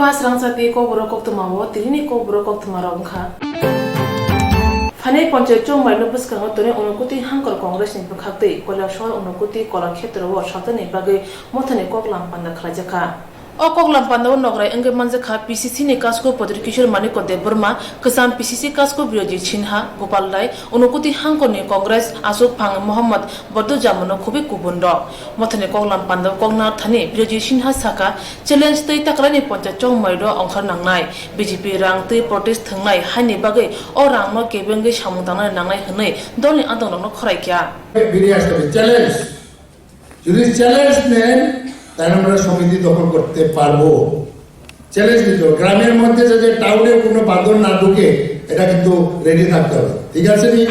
Mas rangsati ko borokok tumawo tirini ko borokok tumarongkha. Phane panchayat chong mai nubus ka ngotone unukuti hangkor congress ni bukhakte kolashor unukuti kola khetra wo shatane bage mothane koklam panda khrajaka. O koklam panda nograi ange manjakha PCC ni kasko Padrikishor Maniko Deburma Kasam PCC kasko Biroji Chinha Gopal Rai unukuti hangkor ni congress Asok Phang Mohammad Bodo Jamono khobe kubundo mothane koklam panda kokna thani Biroji Chinha saka challenge tei takrani panchayat chong mai do ongkhar nangnai BJP rang tei protest thangnai haini bage o rang no kebenge samungtana nangnai hnei dolni andong no khraikya challenge যদি challenge নেন তাহলে আমরা সমিতি দখল করতে পারবো challenge দিতে গ্রামের মধ্যে যদি টাউনে কোনো বাঁধন না ঢুকে এটা কিন্তু রেডি থাকতে হবে ঠিক আছে নি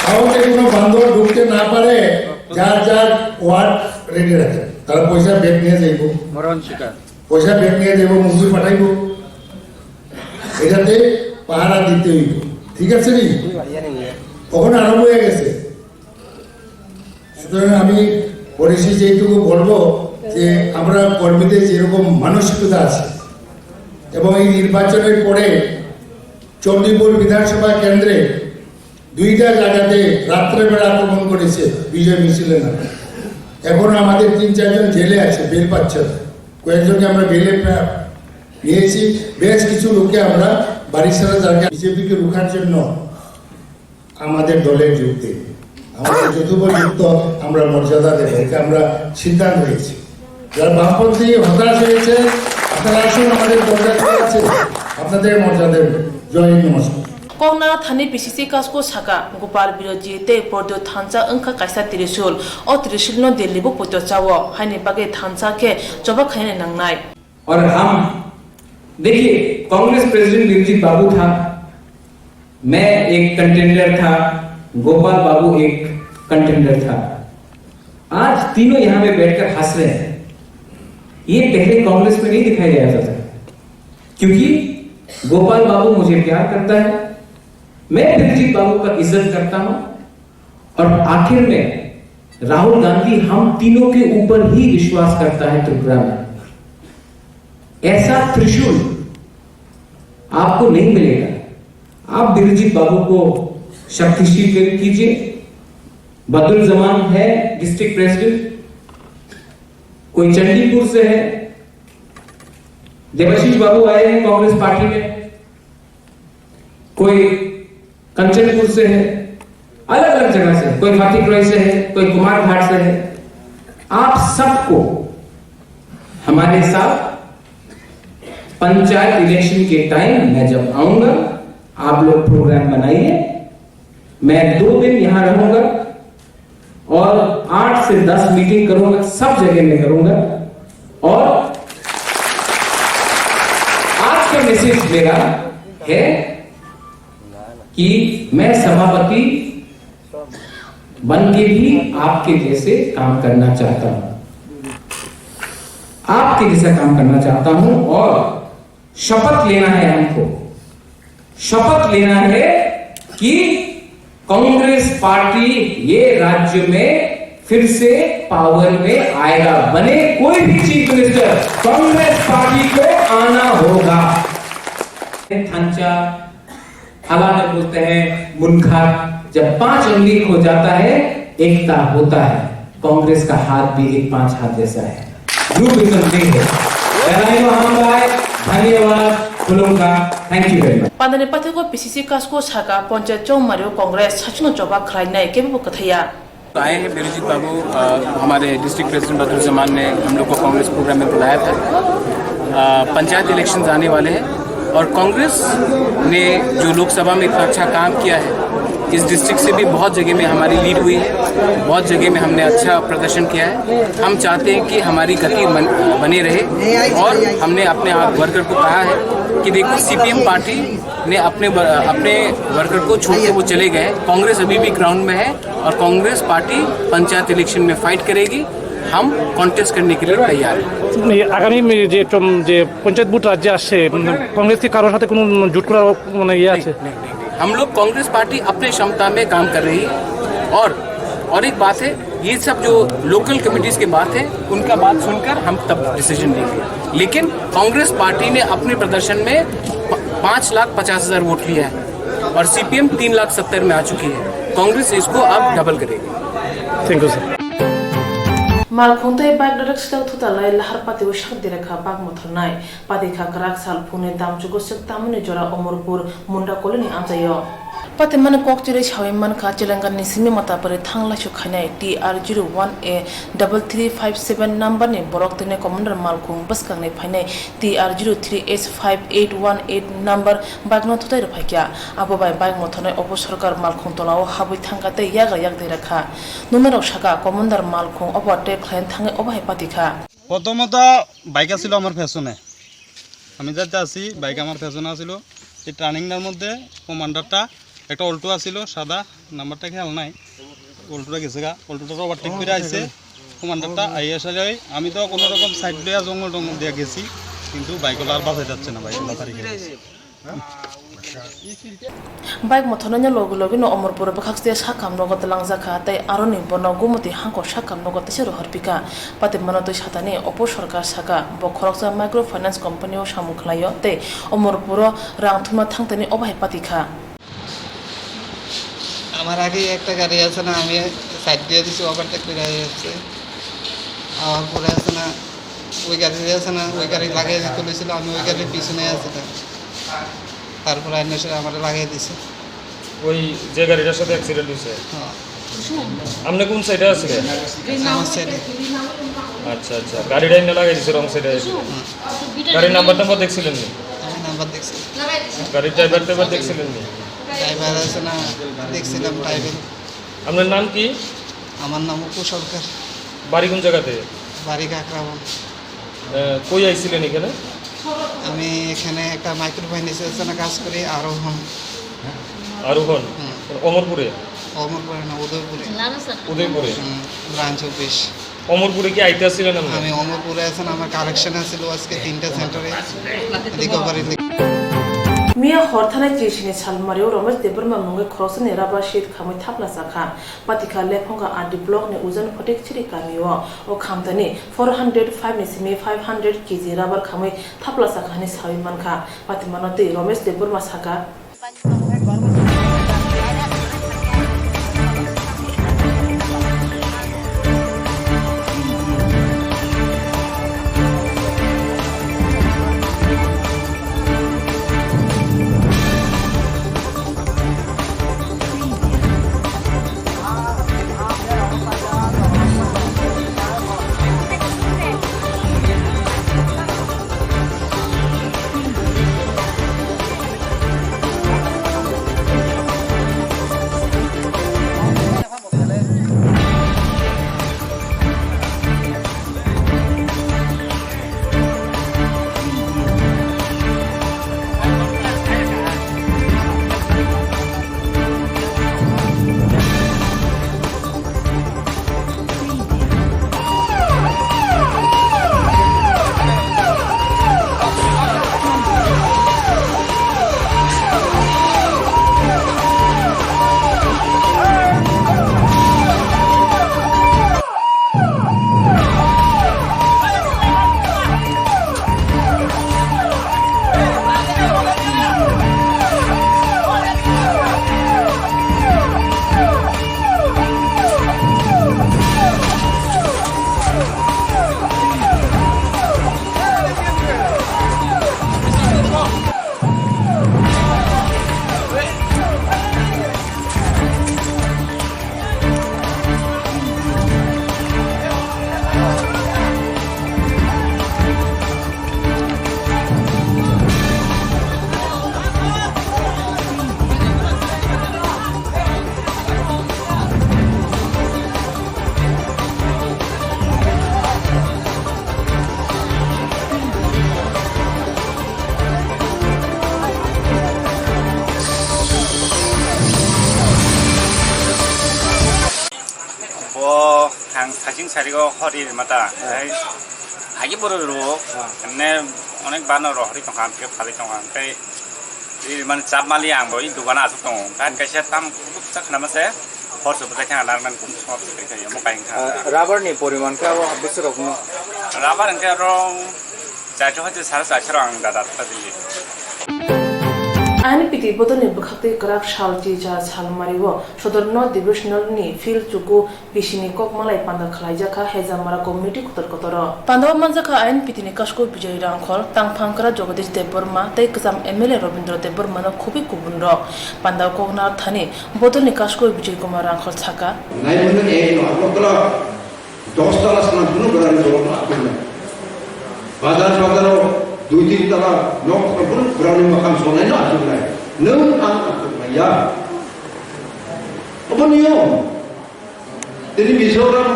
টাউনে কোনো বাঁধন ঢুকতে না পারে যার যার ওয়ার্ড রেডি রাখে তারা পয়সা ব্যাগ নিয়ে যাইব মরণ শিকার পয়সা ব্যাগ নিয়ে যাইব মুজি পাঠাইব এটাতে পাহারা দিতে হইব ঠিক আছে নি কখন আরম্ভ হয়ে গেছে সুতরাং আমি পরিশেষে এইটুকু বলবো যে আমরা কর্মীদের যেরকম মানসিকতা আছে এবং এই নির্বাচনের পরে চণ্ডীপুর বিধানসভা কেন্দ্রে দুইটা জায়গাতে রাত্রেবেলা আক্রমণ করেছে বিজয় মিছিলে না এখন আমাদের ৩-৪ জন জেলে আছে বেল পাচ্ছে না কয়েকজনকে আমরা বেলে নিয়েছি বেশ কিছু লোককে আমরা বারিশালা জায়গা বিজেপিকে রোখার জন্য আমাদের দলের যোগ দিই আমাদের যুদ্ধ আমরা মর্যাদা দেব এটা আমরা সিদ্ধান্ত হয়েছি যারা বামপন্থী হতাশ হয়েছে আপনারা আসুন আমাদের দরকার আছে আপনাদের মর্যাদা জয় নমস্কার Kongna thani PCC kasko saka Gopal Biroji te pordo thancha angkha kaisa Trishul o Trishul no Delhi bo poto chawo haini bage thancha ke joba khaine nangnai और हम देखिए कांग्रेस प्रेसिडेंट बिरजीत बाबू था मैं एक कंटेंडर था गोपाल बाबू एक कंटेंडर था आज तीनों यहां पे बैठकर हंस रहे हैं ये पहले कांग्रेस में नहीं दिखाई जाता था क्योंकि गोपाल बाबू मुझे प्यार करता है मैं बिरजीत बाबू का इज्जत करता हूं और आखिर में राहुल गांधी हम तीनों के ऊपर ही विश्वास करता है त्रिपुरा में ऐसा त्रिशूल आपको नहीं मिलेगा आप बिरजीत बाबू को शक्तिशील कीजिए बदुल जमान है डिस्ट्रिक्ट प्रेसिडेंट कोई चंडीपुर से है देवाशीष बाबू आए हैं कांग्रेस पार्टी में कोई कंचनपुर से है अलग अलग जगह से कोई फातिकरोई से है कोई कुमार घाट से है आप सबको हमारे साथ पंचायत इलेक्शन के टाइम मैं जब आऊंगा आप लोग प्रोग्राम बनाइए मैं 2 दिन यहां रहूंगा और 8 से 10 मीटिंग करूंगा सब जगह में करूंगा और आज का मैसेज मेरा है कि मैं सभापति बन के भी आपके जैसे काम करना चाहता हूं आपके जैसा काम करना चाहता हूं और शपथ लेना है हमको शपथ लेना है कि कांग्रेस पार्टी ये राज्य में फिर से पावर में आएगा बने कोई भी चीफ मिनिस्टर कांग्रेस पार्टी को आना होगा थंचा हलाने बोलते हैं मुनखार जब 5 उंगली हो जाता है एकता होता है कांग्रेस का हाथ भी एक 5 हाथ जैसा है धन्यवाद Thank you very much. Pandane patheko PCC kasko saka panchayat chong mario congress sachno choba khrainai kebe bokathaya आए हैं बिरजीत बाबू हमारे डिस्ट्रिक्ट प्रेसिडेंट बदरुल जमान ने हम लोग को कांग्रेस प्रोग्राम में बुलाया था पंचायत इलेक्शंस आने वाले हैं और कांग्रेस ने जो लोकसभा में इतना अच्छा काम किया है इस डिस्ट्रिक्ट से भी बहुत जगह में हमारी लीड हुई है बहुत जगह में हमने अच्छा प्रदर्शन किया है हम चाहते हैं कि हमारी गति बनी रहे और हमने अपने वर्कर को कहा है कि देखो सीपीएम पार्टी ने अपने वर्कर को छोड़ के वो चले गए कांग्रेस अभी भी ग्राउंड में है और कांग्रेस पार्टी पंचायत इलेक्शन में फाइट करेगी हम कॉन्टेस्ट करने के लिए तैयार हैं আগামী যে পঞ্চায়েত ভোট রাজ্যে আসছে কংগ্রেস কি কারোর সাথে কোনো জোট করার মানে ইয়ে আছে हम लोग कांग्रेस पार्टी अपने क्षमता में काम कर रही है और एक बात है ये सब जो लोकल कमिटीज़ की बात है उनका बात सुनकर हम तब डिसीजन लेंगे। लेकिन कांग्रेस पार्टी ने अपने प्रदर्शन में 5,50,000 वोट लिया है और CPM 3,70,000 में आ चुकी है। कांग्रेस इसको अब डबल करेगी। Thank you sir. मालखुंथाय बाइक डरक स्टाव थुतालाय लहर पाती उशक दिरेखा बाग मथरनाय पादिखा कराक साल पुने दामजुगो सकतामने जरा अमरपुर मुंडा कॉलोनी आमजायो पाते मन कोकचिरे छावे मन का तेलंगाना निसिमे मता परे थांगला सुखानाय TR01A3357 नंबर ने बरक तने कमांडर मालखुं बसकांगने फाइनाय TR03H5818 नंबर बागनो थुताय रफाइया आबो बाइक मथरनाय अप सरकार मालखुं तलाव हाबै थांगाते यागा याग देराखा नुमेराव साका कमांडर मालखुं अबटे क्लाइन थांगे अबाय पातिखा প্রথমত বাইক আছিল আমার ফ্যাশনে আমি যাতে আছি বাইক আমার ফ্যাশনে আছিল এই টার্নিংটার মধ্যে কমান্ডারটা একটা অল্টো আছিল সাদা নাম্বারটা খেয়াল নাই অল্টোটা গেছে গা অল্টোটা ওভারটেক করে আইছে কমান্ডারটা আইয়া সালে আমি তো কোনো রকম সাইড দিয়ে জঙ্গল টঙ্গল দিয়ে গেছি কিন্তু বাইকওয়ালা আর বাঁচাই যাচ্ছে না বাইকওয়ালা তারিখে बाइक मथनanya logo logo no अमरपुर बखाक्सते साकाम नगत लांजाखा तै आरोनि बनो गुमति हांको साकाम नगत सेरो हरपिका पाते मनतो सातानि अप सरकार साका बखरकसा माइक्रो फाइनान्स कंपनीयाव सामुखलायो तै अमरपुर रांथुमा थांतनि अबाय पातिखा আমার আগে একটা গাড়ি আছে না আমি সাইড দিয়ে দিছি ওভারটেক করে যাচ্ছে আর পরে আছে না ওই গাড়ি আছে না ওই গাড়ি লাগাই দিতে বলেছিল আমি ওই গাড়ির পিছনে আছি তারপরে আইনসে আমার লাগাই দিছে ওই যে গাড়িটার সাথে অ্যাক্সিডেন্ট হয়েছে হ্যাঁ আপনি কোন সাইডে আছিলেন আমার সাইডে আচ্ছা আচ্ছা গাড়িটা এনে লাগাই দিছে রং সাইডে গাড়ির নাম্বার দেখছিলেন নি আমি নাম্বার দেখছি গাড়ির ড্রাইভার দেখছিলেন নি ড্রাইভার আছে না দেখছিলাম ড্রাইভার আপনার নাম কি আমার নাম অপু সরকার বাড়ি কোন জায়গাতে বাড়ি কাকরাবন কই আইছিলেন এখানে আমি এখানে একটা মাইক্রো ফাইন্যান্স আছে না কাজ করি আরোহণ আরোহণ অমরপুরে অমরপুরে না উদয়পুরে উদয়পুরে ব্রাঞ্চ অফিস অমরপুরে কি আইতে আসছিলেন আপনি আমি অমরপুরে আছেন আমার কালেকশন আছিল আজকে 3টা সেন্টারে রিকভারি मिया हरथानाय जिसिनि सालमारियाव रमेश देबरमा मुंगे ख्रसनि राबा शीट खामै थापला साखा पातिखा लेफंगा आदि ब्लॉक ने उजन फटेक छिरि कामियो ओ खामतानि 405 नि सिमी 500 केजी राबर खामै थापला साखानि सावि मानखा पातिमानते रमेश देबरमा साखा সারিগো হরির মাতা আগে বড় রোগ এনে অনেক বানর হরি তখন ফালি তখন মানে চাপ মালি আং বই দোকান আসুক দङ কান কাইসা তাম খুব চাখ নামাসে hor seperti kan alarman pun semua seperti kayak mau kain kan rubber নি পরিমাণ কে আবো বেশি রকম rabar engkau orang jatuh aja salah orang dadat tadi আইন পিটি বদনি বখাতে করাক শালটি যা ছালমারিও সদর্ন ডিভিশনালনি ফিল চুকু বিশিনি ককমালাই পান্দা খালাইজাখা হেজামারা কমিটি কুতরকতর পান্দাও মানজাখা আইন পিটিনি কাশকো বিজয় রাংখল তাংফাংকরা জগদীশ দেববর্মা তাই গজাম এমএলএ রবীন্দ্র দেববর্মানো খুবই কুবুন র পান্দাও কগনার থানি বদনি কাশকো বিজয় কুমার রাংখল ছাকা নাইমুন এই নগলা 10 তলা স্নান কোনো করার জন্য না বাজার বাজারও 2-3 তলা নক করুন পুরানি মাকাম সোনাই না আসলে নং আং আয়া অবনিয়ম তিনি মিজোরাম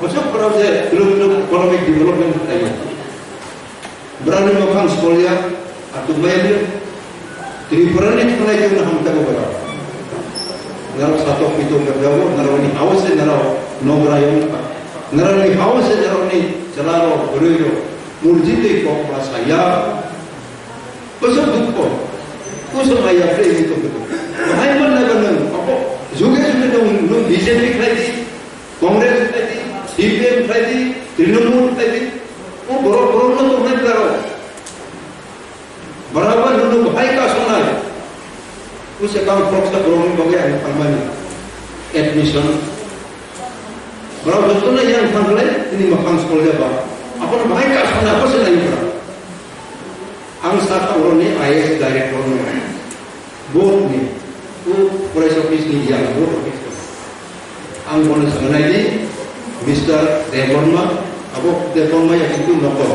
বছর পর যে লোক ইকোনমিক ডেভেলপমেন্ট তাই পুরানি মাকাম সোলিয়া আতু বাইরে ত্রিপুরানি কোনাই জন্য হামতা করা নারো সাতো পিতো করবো নারোনি হাউসে নারো নোংরায়ম নারোনি হাউসে নারোনি চালারো ঘুরিও মসজিদে কম বাসায়া বসে দুঃখ কোসম আয়া প্রেমী তো ভাই মন না বলেন আপো যুগে যুগে তো বিজেপি খাইদি কংগ্রেস খাইদি সিপিএম খাইদি তৃণমূল খাইদি ও বড় বড় না তো অনেক দাঁড়ো बराबर लोग भाई का सुना है उस अकाउंट बॉक्स का प्रॉब्लम हो गया है परमानी एडमिशन बराबर तो ना yang tanggle ini makan sekolah ba अपन भाई का सुना apa sih नहीं पड़ा ang satu orang ni IS director ni board ni वो press office ni yang board office ang bonus mengenai ni Mr. Devorma apa Devorma yang itu nokor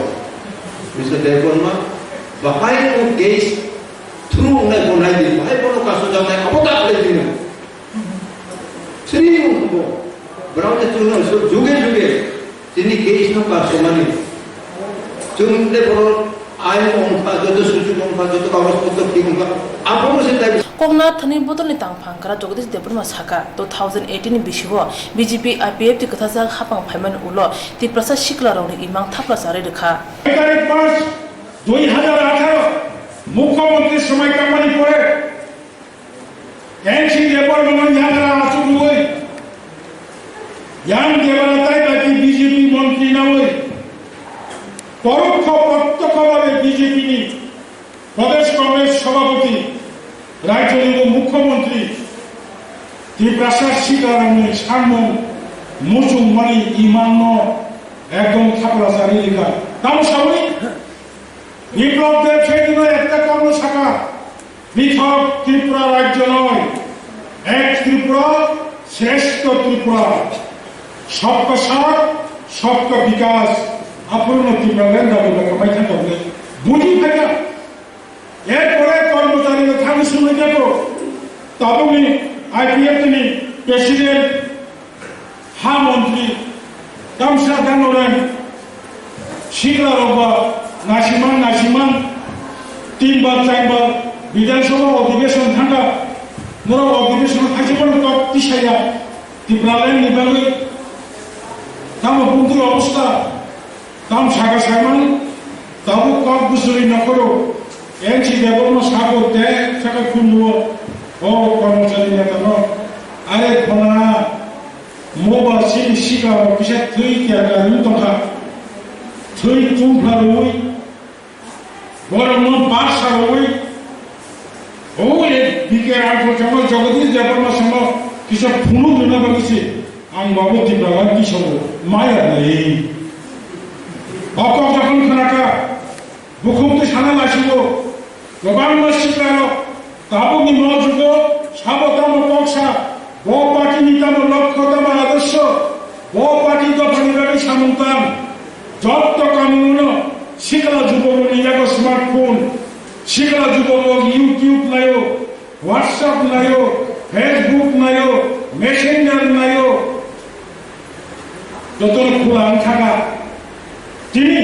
Mr. Devorma bahai ko case through na bonai di bahai bono kasus jam na apa tak boleh dina serius ko berapa tu na juge sini case no kasus mani jumle bono ayo mongpa jodo suju mongpa jodo kawas putro tinggal apa mesti tak কগনার থানি বদলনি তাংফাংকরা জগদীশ দেববর্মা ছাকা 2018 ni bisiho BJP IPF ti katha jak hapang phaiman ulo ti prasad shikla roni imang thapla sare rekha 2018 মুখ্যমন্ত্রীর সময় কামানি করে NC Debbarma যারা আসুন হই ইয়ান দেবরা তাই বাকি বিজেপি মন্ত্রী না হই পরোক্ষ প্রত্যক্ষভাবে বিজেপি নি প্রদেশ কংগ্রেস সভাপতি রাজ্যের মুখ্যমন্ত্রী ত্রিপ্রাসাদ সীতারামনের সামনে মুচুং মানে ইমান্য একদম থাপলা জারি লেখা তাও সবাই বিপ্লবদের সেদিন একটা কর্মশাখা পৃথক ত্রিপুরা রাজ্য নয় এক ত্রিপুরা শ্রেষ্ঠ ত্রিপুরা সবকা সাথ সবকা বিকাশ আপূর্ণ ত্রিপুরার দাবি কামাই থাকবে বুঝি থাকা এরপরে কর্মচারীরা থাকি শুনে যেত তবে IPF তিনি প্রেসিডেন্ট হা মন্ত্রী কামসা দানোরেন শিখলা রব্বা নাসিমান 3 বার 4 বার বিধানসভা অধিবেশন থাকা নর অধিবেশন থাকিবেন তো তিসাইয়া ত্রিপুরালেন নিবালে তাম বন্ধুর অবস্থা তাম সাগা সাইমান তাবু কক বুঝলি নকরো এনসি দেববর্মা সাগর দে সাগা খুলবো ও কর্মচারী নেতা ন আরে খনা মোবা শিকা কিসে থই কিয়া নিতখা থই তুমফা রই বরং বাসা রই ও এ বিকে আট বছর জগদীশ দেববর্মা সম কিসে ফুনু দুনা বলিছে আং বাবু দিবালা কি সব মায়া নাই অক যখন খানাকা বুকুমতে সানা লাসিব গোবাং মাসিকাল তাবুনি মজুগ সাবতাম পক্ষা ও পার্টি নিতাম লক্ষ্যতম আদর্শ ও পার্টি দফানিবাড়ি সামন্তাম যত কানুন শিখলা যুবক নিয়াগ স্মার্টফোন শিখলা যুবক ইউটিউব নাইও হোয়াটসঅ্যাপ নাইও ফেসবুক নাইও মেসেঞ্জার নাইও যত খোলা থাকা তিনি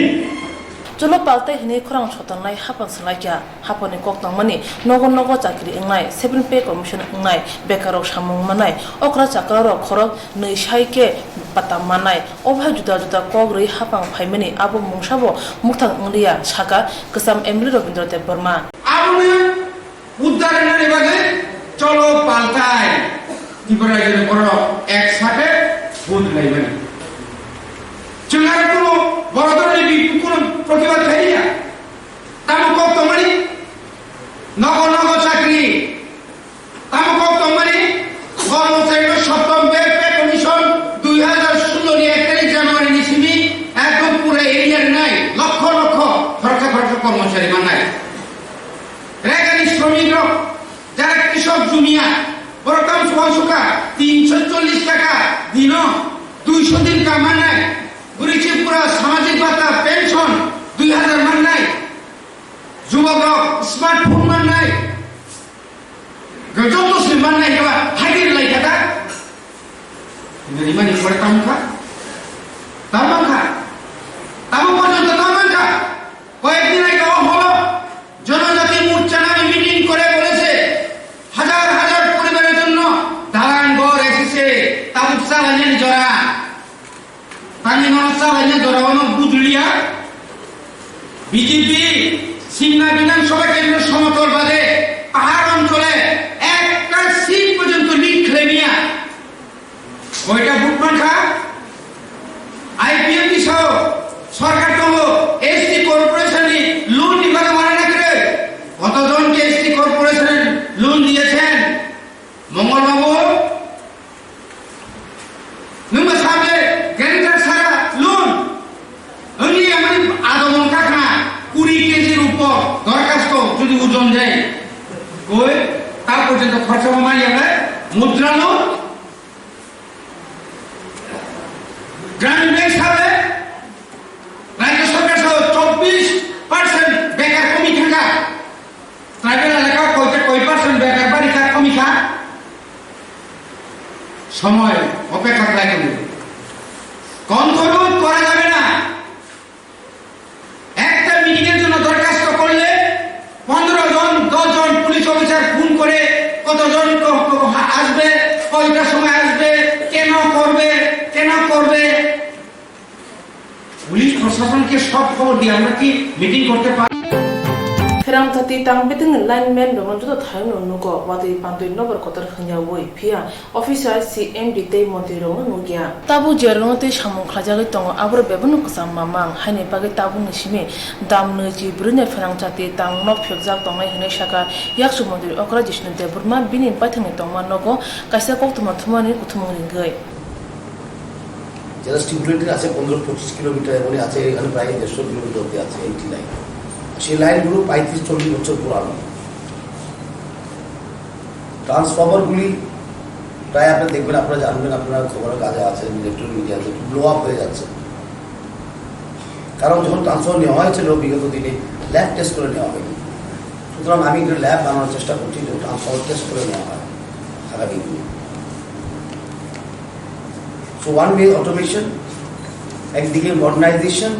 চলো পাল্টাই হিনে খরাং ছতংনাই হাপাং সালাইয়া হাপনি কক্তংমানি নগর নগর চাকরি এংনাই 7 পে কমিশন এংনাই বেকারক সামুং মানাই অকরা চাকরারক খরক nei saike patam manai obha juda juda kogrei hapang phaimani abo mungsabo muktang ngriya saka kesam emli Robindra Deborma আপনি উদ্ধারের বাগে চলো পাল্টাই ত্রিপুরা রাজ্যের বড় একসাথে ভোট লাইবেন চুনার কোনো বড় ধরনের কোনো প্রতিবাদ খাই না তামুক তোমারি নগ নগ চাকরি তামুক তোমারি কর্মচারী সপ্তম পে কমিশন 2016 নি 1 জানুয়ারি নিছিমি একদম পুরো এরিয়ার নাই লক্ষ লক্ষ খরচ কর্মচারী মানাই রেগানি শ্রমিক যারা কৃষক জুনিয়া বড়কাম সুকা 340 টাকা দিন 200 দিন কামানায় গুরিচিপুরা সামাজিক ভাতা পেনশন 2000 মানায় যুবক স্মার্টফোন মানায় গজম মুসলিম মানায় বা হাইডের লাইকাটা নিমানি পড়ে তামখা তাম পর্যন্ত তামাঙ্কা কয়েকদিন আগে হলো জনজাতি মোর্চা নামে মিটিং করে বলেছে হাজার হাজার পরিবারের জন্য দালান ঘর এসেছে তাবুক চালানের জরা পানি মাছ চালানের জরা বুদলিয়া বিজেপি সিমনা বিধানসভা কেন্দ্র সমতল বাদে পাহাড় অঞ্চলে একটা সিট পর্যন্ত লিড খেলে নিয়া ওইটা ভোট খা আইপিএম সহ সরকার তো এসটি কর্পোরেশনে লোন নিবারে মানে না করে কতজনকে এসটি কর্পোরেশনের লোন দিয়েছেন মঙ্গলবাবু নম্বর সামনে গ্যারান্টার ছাড়া লোন অনলি আমার আদমন কারখানা 20 কেজির উপর দরখাস্ত যদি ওজন দেয় কই তার পর্যন্ত খরচ মাই যাবে মুদ্রা লোন গ্রামীণ ব্যাংক সাথে রাজ্য সরকার সহ 24% বেকার কমি থাকা ট্রাইবেল এলাকা কয় পার্সেন্ট বেকার বাড়ি থাকা কমি খা সময় অপেক্ষা লাগে কন্ট্রোল করা যাবে না একটা মিটিং এর জন্য দরখাস্ত করলে 15 জন 10 জন পুলিশ অফিসার ফোন করে কতজন আসবে কয়টার সময় আসবে কেন করবে পুলিশ প্রশাসনকে সব খবর দিয়ে আমরা কি মিটিং করতে পারি Ferang tati tang biting lineman bangun tu thai no nugo wadi pantui nomor kotor khanya woi phia officer CMD te monti rong no gya tabu jerong te samung khajagai tong abur bebun kusam mamang haine pagi tabu nishime dam ne ji brune ferang tati tang nok phekjak tongai hne shaka yaksu mondir okra jishnu te burma binin pathang tong man nogo kaisa kok tuma thumani kuthumung gai যারা stipulated আছে 15-25 kilometre এবং আছে এখানে প্রায় 150 kilometre অব্দি আছে এইটি line সেই লাইনগুলো 35-40 বছর পুরানো ট্রান্সফর্মারগুলি প্রায় আপনি দেখবেন আপনারা জানবেন আপনারা খবরের কাজে আছেন ইলেকট্রনিক মিডিয়াতে ব্লো আপ হয়ে যাচ্ছে কারণ যখন ট্রান্সফর্মার নেওয়া হয়েছিল বিগত দিনে ল্যাব টেস্ট করে নেওয়া হয়নি সুতরাং আমি একটা ল্যাব বানানোর চেষ্টা করছি যে ট্রান্সফর্মার টেস্ট করে নেওয়া হয় আগামী দিনে So one way automation, একদিকে মডার্নাইজেশন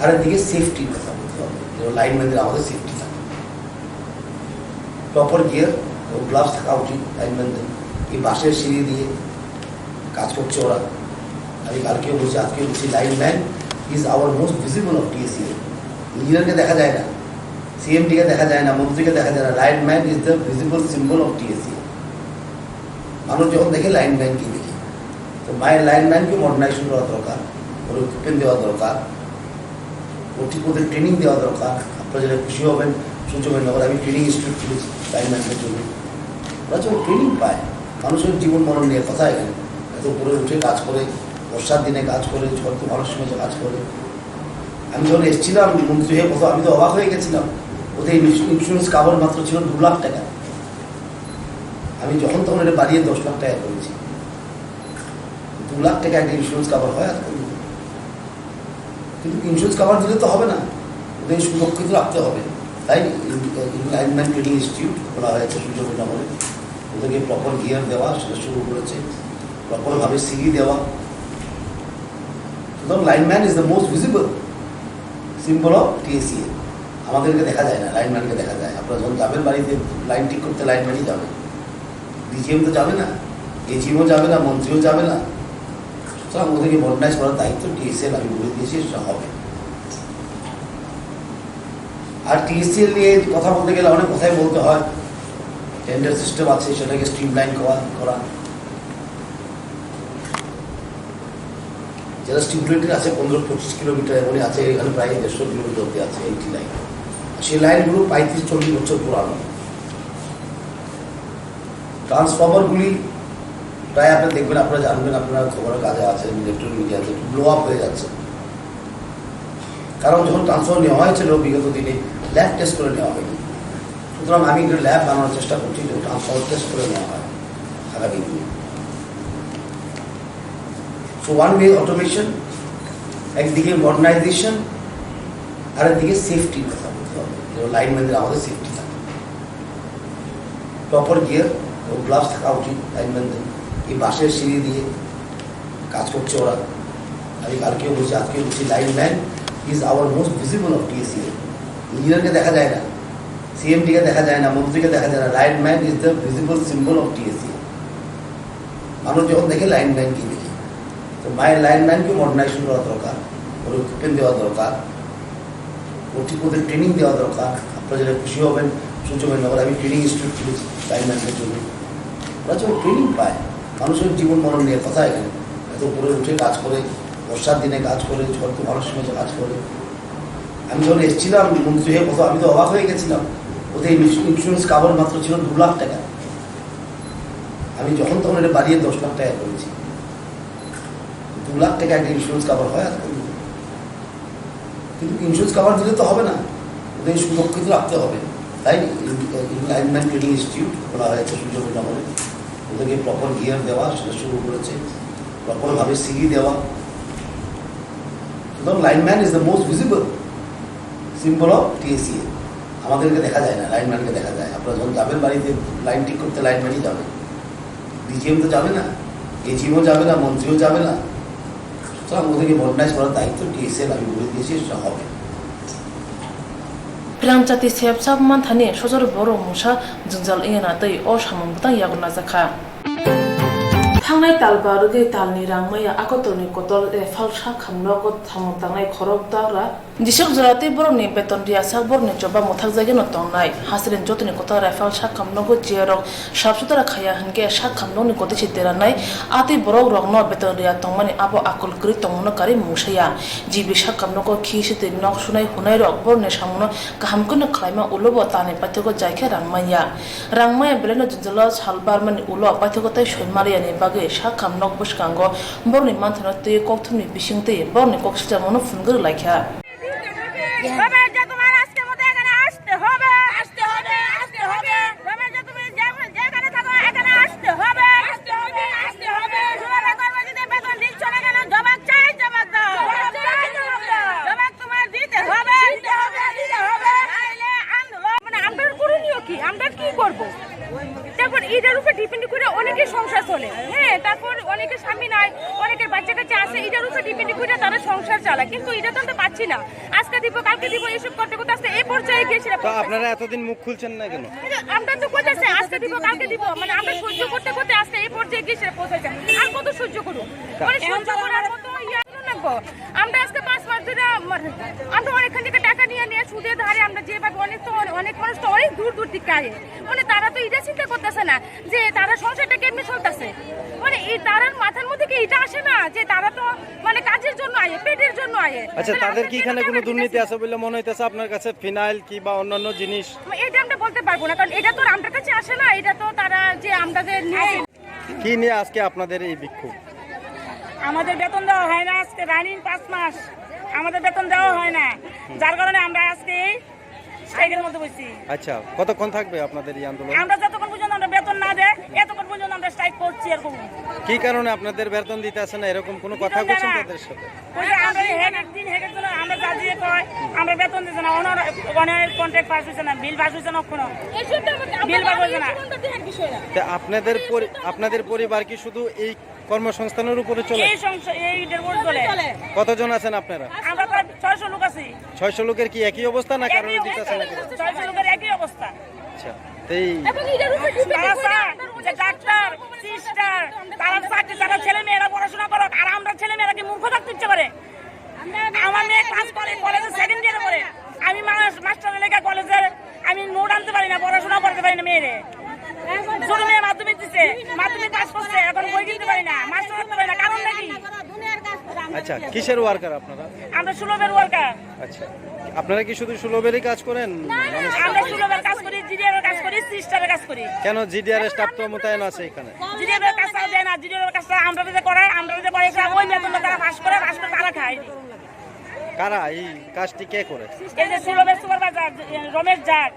আর একদিকে সেফটির কথা বলতে হবে লাইনম্যানদের আমাদের সেফটি থাকে প্রপার গিয়ার ও গ্লাভস থাকা উচিত লাইনম্যানদের এই বাসের সিঁড়ি দিয়ে কাজ করছে ওরা আমি কালকেও বলছি আজকেও বলছি lineman is our most visible of TACA ইঞ্জিনিয়ারকে দেখা যায় না সিএমডিকে দেখা যায় না মন্ত্রীকে দেখা যায় না lineman is the visible symbol of TACA মানুষ যখন দেখে লাইনম্যানকে দেখে তো মায়ের লাইনম্যানকে মডার্নাইজেশন করা দরকার ওর ইকুইপমেন্ট দেওয়া দরকার ও ঠিক ওদের ট্রেনিং দেওয়া দরকার আপনারা যারা খুশি হবেন সূর্যবেনগর আমি ট্রেনিং ইনস্টিটিউট খুলেছি লাইনম্যানদের জন্য ওরা যখন ট্রেনিং পায় মানুষের জীবন মরণ নিয়ে কথা এখানে এত উপরে উঠে কাজ করে বর্ষার দিনে কাজ করে ঝড় তুফানের সময় কাজ করে আমি যখন এসেছিলাম মন্ত্রী হয়ে কোথাও আমি তো অবাক হয়ে গেছিলাম ওদের ইন্স্যুরেন্স কাভার মাত্র ছিল 2 লাখ টাকা আমি যখন তখন এটা বাড়িয়ে 10 লাখ টাকা করেছি 2 লাখ টাকা একটা ইন্স্যুরেন্স কাভার হয় আজকাল কিন্তু ইন্স্যুরেন্স কাভার দিলে তো হবে না ওদের সুরক্ষিত রাখতে হবে তাই লাইনম্যান ট্রেনিং ইনস্টিটিউট খোলা হয়েছে সূর্যবেনগরে ওদেরকে প্রপার গিয়ার দেওয়া সেটা শুরু করেছে প্রপারভাবে সিঁড়ি দেওয়া সুতরাং lineman is the most visible symbol of TACA আমাদেরকে দেখা যায় না লাইনম্যানকে দেখা যায় আপনারা যখন যাবেন বাড়িতে লাইন ঠিক করতে লাইনম্যানই যাবে ডিজিএম তো যাবে না এজিএমও যাবে না মন্ত্রীও যাবে না সুতরাং ওদেরকে মডার্নাইজ করার দায়িত্ব টিএসিএল আমি বলে দিয়েছি সেটা হবে আর টিএসিএল নিয়ে কথা বলতে গেলে অনেক কথাই বলতে হয় টেন্ডার সিস্টেম আছে সেটাকে স্ট্রিমলাইন করা, যারা স্টিপুলেটেড আছে 15-25 কিলোমিটার এমনই আছে, এখানে প্রায় 150 কিলোমিটার অব্দি আছে 80 লাইন। সেই লাইনগুলো 35-40 বছর পুরানো। ট্রান্সফর্মারগুলি প্রায় আপনি দেখবেন, আপনারা জানবেন, আপনারা খবরের কাজে আছেন, ইলেকট্রনিক মিডিয়াতে ব্লো আপ হয়ে যাচ্ছে। কারণ যখন ট্রান্সফর্মার নেওয়া হয়েছিল বিগত দিনে ল্যাব টেস্ট করে নেওয়া হয়নি। সুতরাং আমি একটা ল্যাব বানানোর চেষ্টা করছি যে ট্রান্সফর্মার টেস্ট করে নেওয়া হয় আগামী দিনে। সো ওয়ান ওয়ে অটোমেশন, একদিকে মডার্নাইজেশন, আর একদিকে সেফটির কথা বলতে হবে, লাইনম্যানদের আমাদের সেফটি থাকে, প্রপার গিয়ার ও গ্লাভস থাকা উচিত লাইনম্যানদের। এই বাঁশের সিঁড়ি দিয়ে কাজ করছে ওরা। আমি কালকেও বলছি, আজকেও বলছি, lineman is our most visible of TACA. ইঞ্জিনিয়ারকে দেখা যায় না, সিএমডিকে দেখা যায় না, মন্ত্রীকে দেখা যায় না, lineman is the visible symbol of TACA. মানুষ যখন দেখে লাইনম্যানকে দেখে, তো মায়ের লাইনম্যানকে মডার্নাইজেশন করা দরকার, ওর ইকুইপমেন্ট দেওয়া দরকার, ওদের ট্রেনিং দেওয়া দরকার। আপনারা যেটা খুশি হবেন সূর্যময়নগর আমি ট্রেনিং ইনস্টিটিউট খুলেছি লাইনম্যানদের জন্য। ওরা যখন ট্রেনিং পায়, মানুষের জীবন মরণ নিয়ে কথা এখানে, এত উপরে উঠে কাজ করে, বর্ষার দিনে কাজ করে, ঝড় তুফানের সময় কাজ করে। আমি যখন এসেছিলাম মন্ত্রী হয়ে প্রথম, আমি তো অবাক হয়ে গেছিলাম, ওদের ইন্স্যুরেন্স কাভার মাত্র ছিল 2 লাখ টাকা। আমি যখন তখন এটা বাড়িয়ে 10 লাখ টাকা করেছি। 2 লাখ টাকা একটা ইন্স্যুরেন্স কাভার হয় আজকাল। কিন্তু ইন্স্যুরেন্স কাভার দিলে তো হবে না, ওদের সুরক্ষিত রাখতে হবে। তাই লাইনম্যান ট্রেনিং ইনস্টিটিউট খোলা হয়েছে সূর্যময়নগরে। ওদেরকে প্রপার গিয়ার দেওয়া সেটা শুরু করেছে, প্রপারভাবে সিগি দেওয়া। সুতরাং lineman is the most visible symbol of TACA. আমাদেরকে দেখা যায় না, লাইনম্যানকে দেখা যায়। আপনারা যখন যাবেন বাড়িতে লাইন ঠিক করতে, লাইনম্যানই যাবে, ডিজিএম তো যাবে না, এজিএমও যাবে না, মন্ত্রীও যাবে না। সুতরাং ওদেরকে মডার্নাইজ করার দায়িত্ব টিএসিএর, আমি বলে দিয়েছি, সেটা হবে। প্রামচাতি সেবসাব মানথানি সজর বড় মুসা জঞ্জাল ইনা তৈ অ সামন বুতাং ইয়াগনা জাখা थांनाय तालबा रुगै तालनि रांमाया आकतरनि कतल फालसा खामनगत थामतांनाय खरब दाग्रा दिसक जराते बरनि बेतन रिया सा बरनि जबा मथाक जायगानो तंनाय हासरेन जतनि कतल राइफल सा खामनगो जेरक साबसुतरा खाया हनगे सा खामनगनि कतिसि तेरानाय आति बरक रगनो बेतन रिया तंमानि आबो आकल ग्रि तंमनो कारि मुसाया जिबि सा खामनगो खिसिते नक सुनाय हुनाय रक बरनि सामनो गाहामखौनो खालायमा उलबो तानि पाथ्यको जायखे रांमाया बेलेनो जंजला सालबारमानि उल पाथ्यकोताय सयमारियानि बागै सा खामनग बसकांगो बरनि मानथानो तै कक्थुमनि बिसिंते बरनि कक्सिजामनो फुनगोर लायखा ডিপেন্ড করে অনেকের সংসার চলে, হ্যাঁ, তারপর অনেকের স্বামী নাই, অনেকের বাচ্চা কাচ্চা আছে, এটার উপর ডিপেন্ড করে তারা সংসার চালায়। কিন্তু এটা তো আমরা পাচ্ছি না, আজকে দিব কালকে দিব এইসব করতে করতে আসতে এই পর্যায়ে গিয়েছিল। আপনারা এতদিন মুখ খুলছেন না কেন? আমরা তো করতেছি আজকে দিব কালকে দিব, মানে আমরা সহ্য করতে করতে আসতে এই পর্যায়ে গিয়েছিল পৌঁছেছে। আর কত সহ্য করব, মানে সহ্য করার মতো লাগবো। আমরা আজকে 5 মাস ধরে আমরা অনেকখান থেকে টাকা নিয়ে সুদে ধারে আমরা যেভাবে অনেক মানুষ তো অনেক দূর দূর দিকে আয়ে, মানে তারা তো এটা চিন্তা করতেছে না যে তারা সংসারটা কেমনি চলতেছে, মানে এই তারার মাথার মধ্যে কি এটা আসে না যে তারা তো মানে কাজের জন্য আয়ে, পেটের জন্য আয়ে। আচ্ছা, তাদের কি এখানে কোনো দুর্নীতি আছে বলে মনে হইতেছে আপনার কাছে? ফিনাইল কি বা অন্যান্য জিনিস এটা আমরা বলতে পারবো না, কারণ এটা তো আমাদের কাছে আসে না, এটা তো তারা যে আমাদের কি নিয়ে আজকে আপনাদের এই বিক্ষোভ? আমাদের বেতন দেওয়া হয় না, আজকে রানিং 5 মাস আমাদের বেতন দেওয়া হয় না, যার কারণে আমরা আজকে স্ট্রাইকের মধ্যে বসছি। আচ্ছা, কতক্ষণ থাকবে আপনাদের এই আন্দোলন? আমরা যতক্ষণ পর্যন্ত আমরা বেতন না দেয় এতক্ষণ পর্যন্ত আমরা স্ট্রাইক করছি। এরকম কি কারণে আপনাদের বেতন দিতে আসে না, এরকম কোনো কথা বলছেন তাদের সাথে? আমরা একদিন হেঁটে জন্য আমরা যা দিয়ে কয় আমরা বেতন দিচ্ছি না, অনেক কন্ট্রাক্ট পাস হয়েছে না, বিল পাস হয়েছে না, কোনো বিল পাস হয়েছে না। আপনাদের পরিবার কি শুধু এই কর্মসংস্থানের উপরে চলে? কতজন আছেন আপনারা? আমরা প্রায় 600 লোক আছি। 600 লোকের কি একই অবস্থা না কারণ দিতেছে না? 600 লোকের একই অবস্থা। আচ্ছা, এই ডাক্তার সিস্টার তারা ছেলে মেয়েরা পড়াশোনা করো, আর আমরা ছেলে মেয়েরা কি মূর্খ থাকতে ইচ্ছে করে? আমার মেয়ে ক্লাস করে কলেজে 2nd ইয়ারে পড়ে, আমি মাস্টার লেখা কলেজের আমি নোট আনতে পারি না, পড়াশোনা করতে পারি না মেয়েরে। ছোট মেয়ে মাধ্যমিক দিচ্ছে, মাধ্যমিক পাস করছে, এখন বই কিনতে পারি না, মাস্টার করতে পারি না, কারণ নাকি? আচ্ছা, কিসের ওয়ার্কার আপনারা? আমরা সুলভের ওয়ার্কার। আচ্ছা, আপনারা কি শুধু সুলভেরই কাজ করেন? আমরা সুলভের কাজ করি, জিডিআর কাজ করি, সিস্টারের কাজ করি। কেন জিডিআর স্টাফ তো মোতায়েন আছে এখানে? জিডিআর কাজটা দেয় না, জিডিআর কাজটা আমরা যে করাই, আমরা যে করে ওই বেতনটা তারা পাস করে তারা খায়। কারা এই কাজটি কে করে? এই যে সুলভের সুপারভাইজার রমেশ জাট,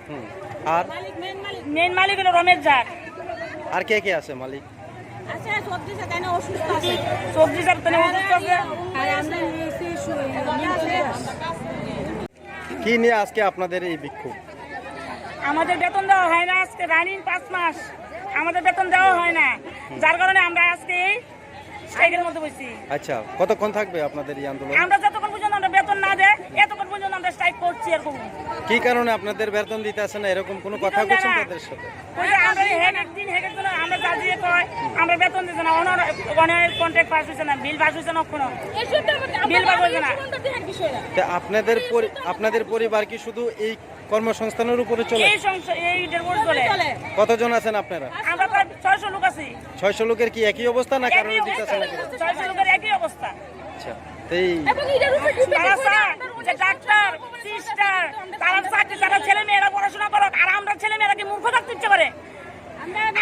আর মেইন মালিক হলো রমেশ জাট। আর কে কে আছে মালিক? সবজি জাত অসুস্থ আছে। কি নিয়ে আজকে আপনাদের এই বিক্ষোভ? আমাদের বেতন দেওয়া হয় না, আজকে রানিং 5 মাস আমাদের বেতন দেওয়া হয় না, যার কারণে আমরা আজকে এই স্ট্রাইকের মধ্যে বসছি। আচ্ছা, কতক্ষণ থাকবে আপনাদের এই আন্দোলন? আমরা যতক্ষণ পর্যন্ত আমরা বেতন না দেয় এতক্ষণ পর্যন্ত আমরা স্ট্রাইক করছি। এরকম কি কারণে আপনাদের বেতন দিতে আসে না, এরকম কোনো কথা বলছেন তাদের সাথে? আমরা একদিন আমরা যা দিয়ে কয় আমরা বেতন দিতে না, অনেক কন্ট্রাক্ট পাস হয়েছে না, বিল পাস হয়েছে না, কোনো বিল পাস হয়েছে না। আপনাদের পরিবার কি শুধু এই কর্মসংস্থানের উপরে চলে? কতজন আছেন আপনারা? আমরা প্রায় 600 লোক আছি। 600 লোকের কি একই অবস্থা না কারণে দিতে আসে না? 600 লোকের একই অবস্থা। আচ্ছা, এই ডাক্তার সিস্টার তারা চাকরি, তারা ছেলে মেয়েরা পড়াশোনা করো, আর আমরা ছেলে মেয়েরা কি মূর্খ থাকতে ইচ্ছে করে?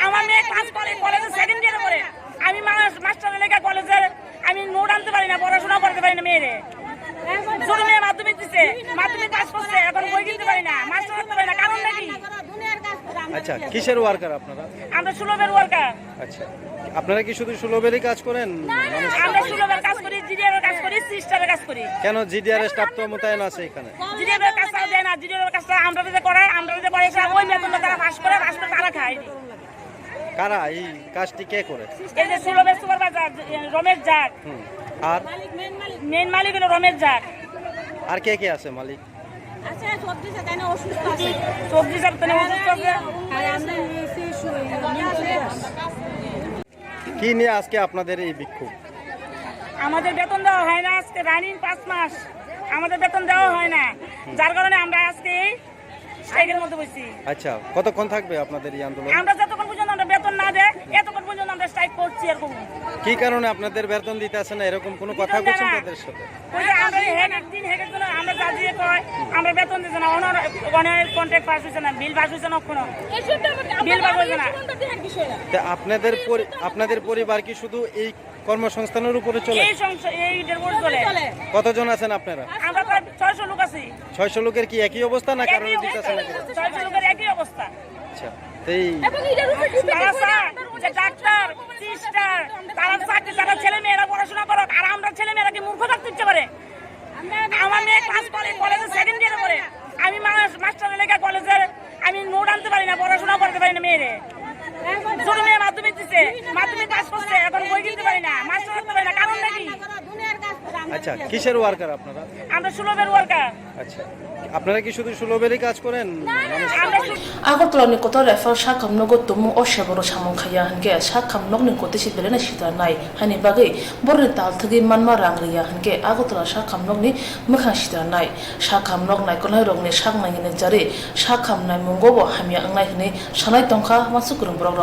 আমার মেয়ে ক্লাস করে কলেজে সেকেন্ড ইয়ারে পড়ে, আমি মাস্টার লেখা কলেজের আমি নোট আনতে পারি না, পড়াশোনা করতে পারি না। মেয়েরে ছোট মেয়ে মাধ্যমিক দিচ্ছে, মাধ্যমিক পাস করছে, এখন বই কিনতে পারি না, মাস্টার করতে পারি না, কারণ নাকি? আচ্ছা, কিসের ওয়ার্কার আপনারা? আমরা সুলভের ওয়ার্কার। আচ্ছা, আপনারা কি শুধু সুলভেরই কাজ করেন? আমরা সুলভের কাজ করি, জিডিআর কাজ করি, সিস্টারের কাজ করি। কেন জিডিআর স্টাফ তো মোতায়েন আছে এখানে? জিডিআর কাজটা দেয় না, জিডিআর কাজটা আমরা যে করাই, আমরা যে করে ওই বেতনটা তারা পাস করে তারা খায়। কারা এই কাজটি কে করে? এই যে সুলভের সুপারভাইজার রমেশ জাট, আর মেইন মালিক হলো রমেশ জাট। আর কে কে আছে মালিক? সবজি জাত অসুস্থ আছে। সবজি জাত অসুস্থ আছে। কি নিয়ে আজকে আপনাদের এই বিক্ষোভ? আমাদের বেতন দেওয়া হয় না, আজকে রানিং 5 মাস আমাদের বেতন দেওয়া হয় না, যার কারণে আমরা আজকে এই স্ট্রাইকের মধ্যে বসছি। আচ্ছা, কতক্ষণ থাকবে আপনাদের এই আন্দোলন? আমরা যতক্ষণ পর্যন্ত আমরা বেতন না দেয় এতক্ষণ পর্যন্ত আমরা স্ট্রাইক করছি। এরকম কি কারণে আপনাদের বেতন দিতে আসে না, এরকম কোনো কথা বলছেন তাদের সাথে? আমরা একদিন আমরা যা দিয়ে কয় আমরা বেতন দিতে না, অনেক কন্ট্রাক্ট পাস হয়েছে না, বিল পাস হয়েছে না, কোনো বিল পাস হয়েছে না। আপনাদের পরিবার কি শুধু এই কর্মসংস্থানের উপরে চলে? কতজন আছেন আপনারা? আমরা প্রায় 600 লোক আছি। 600 লোকের কি একই অবস্থা না কারণে দিতে আসে না? 600 লোকের একই অবস্থা। আচ্ছা, এই ডাক্তার সিস্টার তারা চাকরি, তারা ছেলে মেয়েরা পড়াশোনা করো, আর আমরা ছেলে মেয়েরা কি মূর্খ থাকতে ইচ্ছে করে? আমার মেয়ে ক্লাস করে কলেজে সেকেন্ড ইয়ারে পড়ে, আমি মাস্টার লেখা কলেজের আমি নোট আনতে পারি না, পড়াশোনা করতে পারি না। মেয়েরে ছোট মেয়ে মাধ্যমিক দিচ্ছে, মাধ্যমিক পাস করছে, এখন বই কিনতে পারি না, মাস্টার করতে পারি না, কারণ নাকি? আচ্ছা, কিসের ওয়ার্কার আপনারা? আমরা সুলভের ওয়ার্কার। আচ্ছা, আপনারা কি শুধু সুলভেরই কাজ করেন? আগরতলা নিকট রেফার সাকাম নগদ তুমু অসেবর সামং খাইয়া হানকে সাকাম নগনি কতেসি বেলেনা সিতা নাই হানি বাগৈ বরনি তাল থগি মানমা রাংরিয়া হানকে আগরতলা সাকাম নগনি মোখাং সিতা নাই সাকাম নগ নাইকলাই রগনি সাক নাইনে জারে সাকাम नाय मंगोबो हामिया अंगनाय हने सानाय तंखा मासुकुरुं ब्रग्र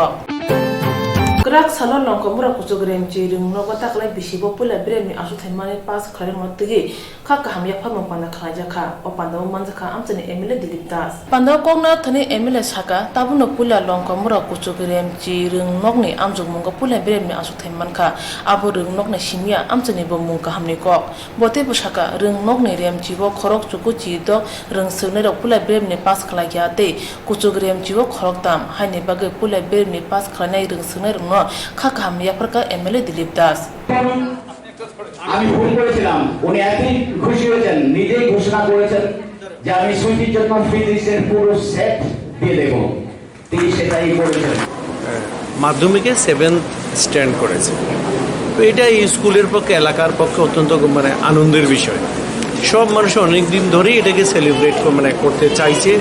ग्राक सालो लंकमरा कुजोग्रेम जिरिं नगता खलाय बिसिबो पुला ब्रेमनि आसु थाइमाने पास खलाय मत्तगी खाका हामिया फामो पाना खलाय जाखा ओ पान्दाव मानजाखा आमचनि एमएलए दिलीप दास पान्दाव कोंगना थनि एमएलए साका ताबुनो पुला लंकमरा कुजोग्रेम जिरिं नगनि आमजुग मंगो पुला ब्रेमनि आसु थाइमानखा आबो रिं नगनि सिमिया आमचनि बो मुंका हामनि कक बते बसाका रिं नगनि रेम जिबो खरक चुकु जिद रिं सौने रक पुला ब्रेमनि पास खलाय याते कुजोग्रेम जिबो खरक दाम हाइनि बागै पुला ब्रेमनि पास खलायनाय रिं सौने रिं খাকা হামিয়াফারকা এমএলএ দিলীপ দাস আমি ভুল করেছিলাম, উনি একই খুশি হয়েছেন, নিজেই ঘোষণা করেছেন যে আমি সুইটির জন্য ফিজিক্সের পুরো সেট দিয়ে দেব, তিনি সেটাই করেছেন। মাধ্যমিকে 7th স্ট্যান্ড করেছে, তো এটা এই স্কুলের পক্ষে এলাকার পক্ষে অত্যন্ত আনন্দের বিষয়। সব মানুষ অনেক দিন ধরেই এটাকে সেলিব্রেট করতে চাইছে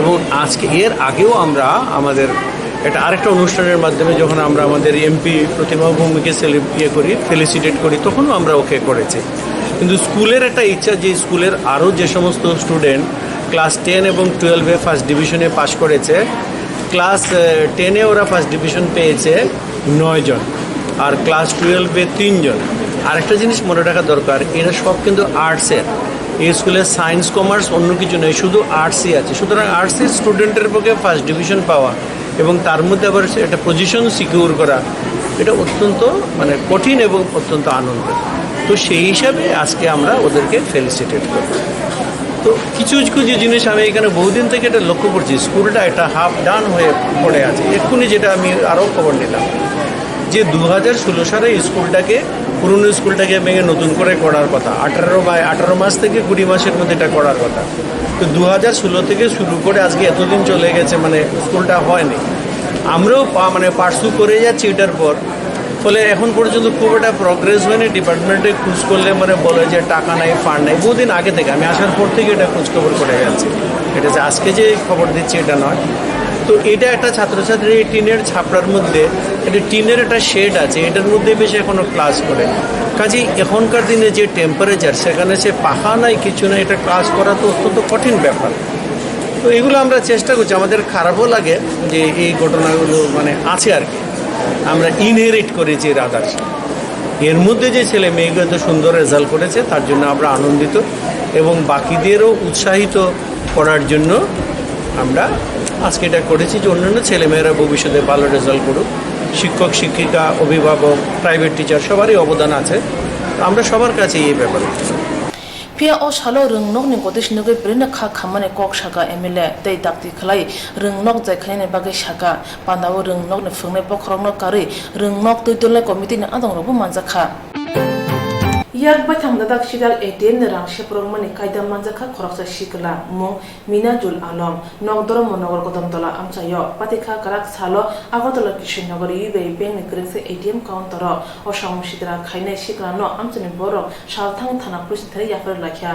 এবং আজকে এর আগেও আমরা আমাদের এটা আরেকটা অনুষ্ঠানের মাধ্যমে যখন আমরা আমাদের এমপি প্রতিমা ভৌমিকে ফেলিসিটেট করি তখনও আমরা ওকে করেছি। কিন্তু স্কুলের একটা ইচ্ছা যে স্কুলের আরও যে সমস্ত স্টুডেন্ট ক্লাস 10 এবং 12-এ ফার্স্ট ডিভিশনে পাস করেছে ক্লাস 10-এ ওরা ফার্স্ট ডিভিশন পেয়েছে 9 জন, আর ক্লাস 12-এ 3 জন। আরেকটা জিনিস মনে রাখা দরকার, এরা সব কিন্তু আর্টসের। এই স্কুলে সায়েন্স কমার্স অন্য কিছু নেই, শুধু আর্টসই আছে। সুতরাং আর্টসের স্টুডেন্টের পক্ষে ফার্স্ট ডিভিশন পাওয়া এবং তার মধ্যে আবার একটা পজিশন সিকিউর করা, এটা অত্যন্ত মানে কঠিন এবং অত্যন্ত আনন্দের। তো সেই হিসাবে আজকে আমরা ওদেরকে ফেলিসিটেট করব। তো কিছু কিছু জিনিস আমি এখানে বহুদিন থেকে এটা লক্ষ্য করছি, স্কুলটা একটা হাফ ডান হয়ে পড়ে আছে। এক্ষুনি যেটা আমি আরও খবর নিলাম যে 2016 সালে স্কুলটাকে, পুরনো স্কুলটাকে ভেঙে নতুন করে করার কথা, 18 মাস থেকে 20 মাসের মধ্যে এটা করার কথা। তো 2016 থেকে শুরু করে আজকে এতদিন চলে গেছে, মানে স্কুলটা হয়নি। আমরাও মানে পার্সু করে যাচ্ছি এটার পর, ফলে এখন পর্যন্ত খুব একটা প্রগ্রেস হয়নি। ডিপার্টমেন্টে খোঁজ করলে মানে বলে যে টাকা নাই, ফান্ড নাই। বহুদিন আগে থেকে, আমি আসার পর থেকে এটা খোঁজখবর করে যাচ্ছে। এটা যে আজকে যে খবর দিচ্ছি এটা নয়। তো এটা একটা ছাত্রছাত্রী টিনের ছাপড়ার মধ্যে, এটা টিনের একটা শেড আছে, এটার মধ্যে বেশি এখনও ক্লাস করে। কাজেই এখনকার দিনে যে টেম্পারেচার, সেখানে সে পাখা নাই, কিছু নাই, এটা ক্লাস করা তো অত্যন্ত কঠিন ব্যাপার। তো এগুলো আমরা চেষ্টা করছি। আমাদের খারাপও লাগে যে এই ঘটনাগুলো মানে আছে আর কি, আমরা ইনহেরিট করেছি রাদার্স। এর মধ্যে যে ছেলে মেয়েগুলো এত সুন্দর রেজাল্ট করেছে তার জন্য আমরা আনন্দিত, এবং বাকিদেরও উৎসাহিত করার জন্য আমরা আজকে এটা করেছি যে অন্যান্য ছেলেমেয়েরা ভবিষ্যতে ভালো রেজাল্ট করুক। শিক্ষক, শিক্ষিকা, অভিভাবক, প্রাইভেট টিচার সবারই অবদান আছে। আমরা সবার কাছে এই ব্যাপারে Pia o shalo rung nok ni godish nuge brina kha khamane kok shaka MLA tei dakti khlai rung nok jai khane bage shaka pandawo rung nok ne phungne bokrong no kari rung nok tuitule committee na adong robu manjakha yak bathang dadak shidal ATM ne rang sheprong mani kaida manjakha khoraksa shikla mung Minajul Alam Nokdoro Monogar Kodamtola Amchayo Patikha Karak Salo Agotola Kishinogor Ibe Bank ne krekse ATM counter o Shamshidra Khaine Shikla no Amchani Boro Shalthang Thana Police Thari Yafar Lakha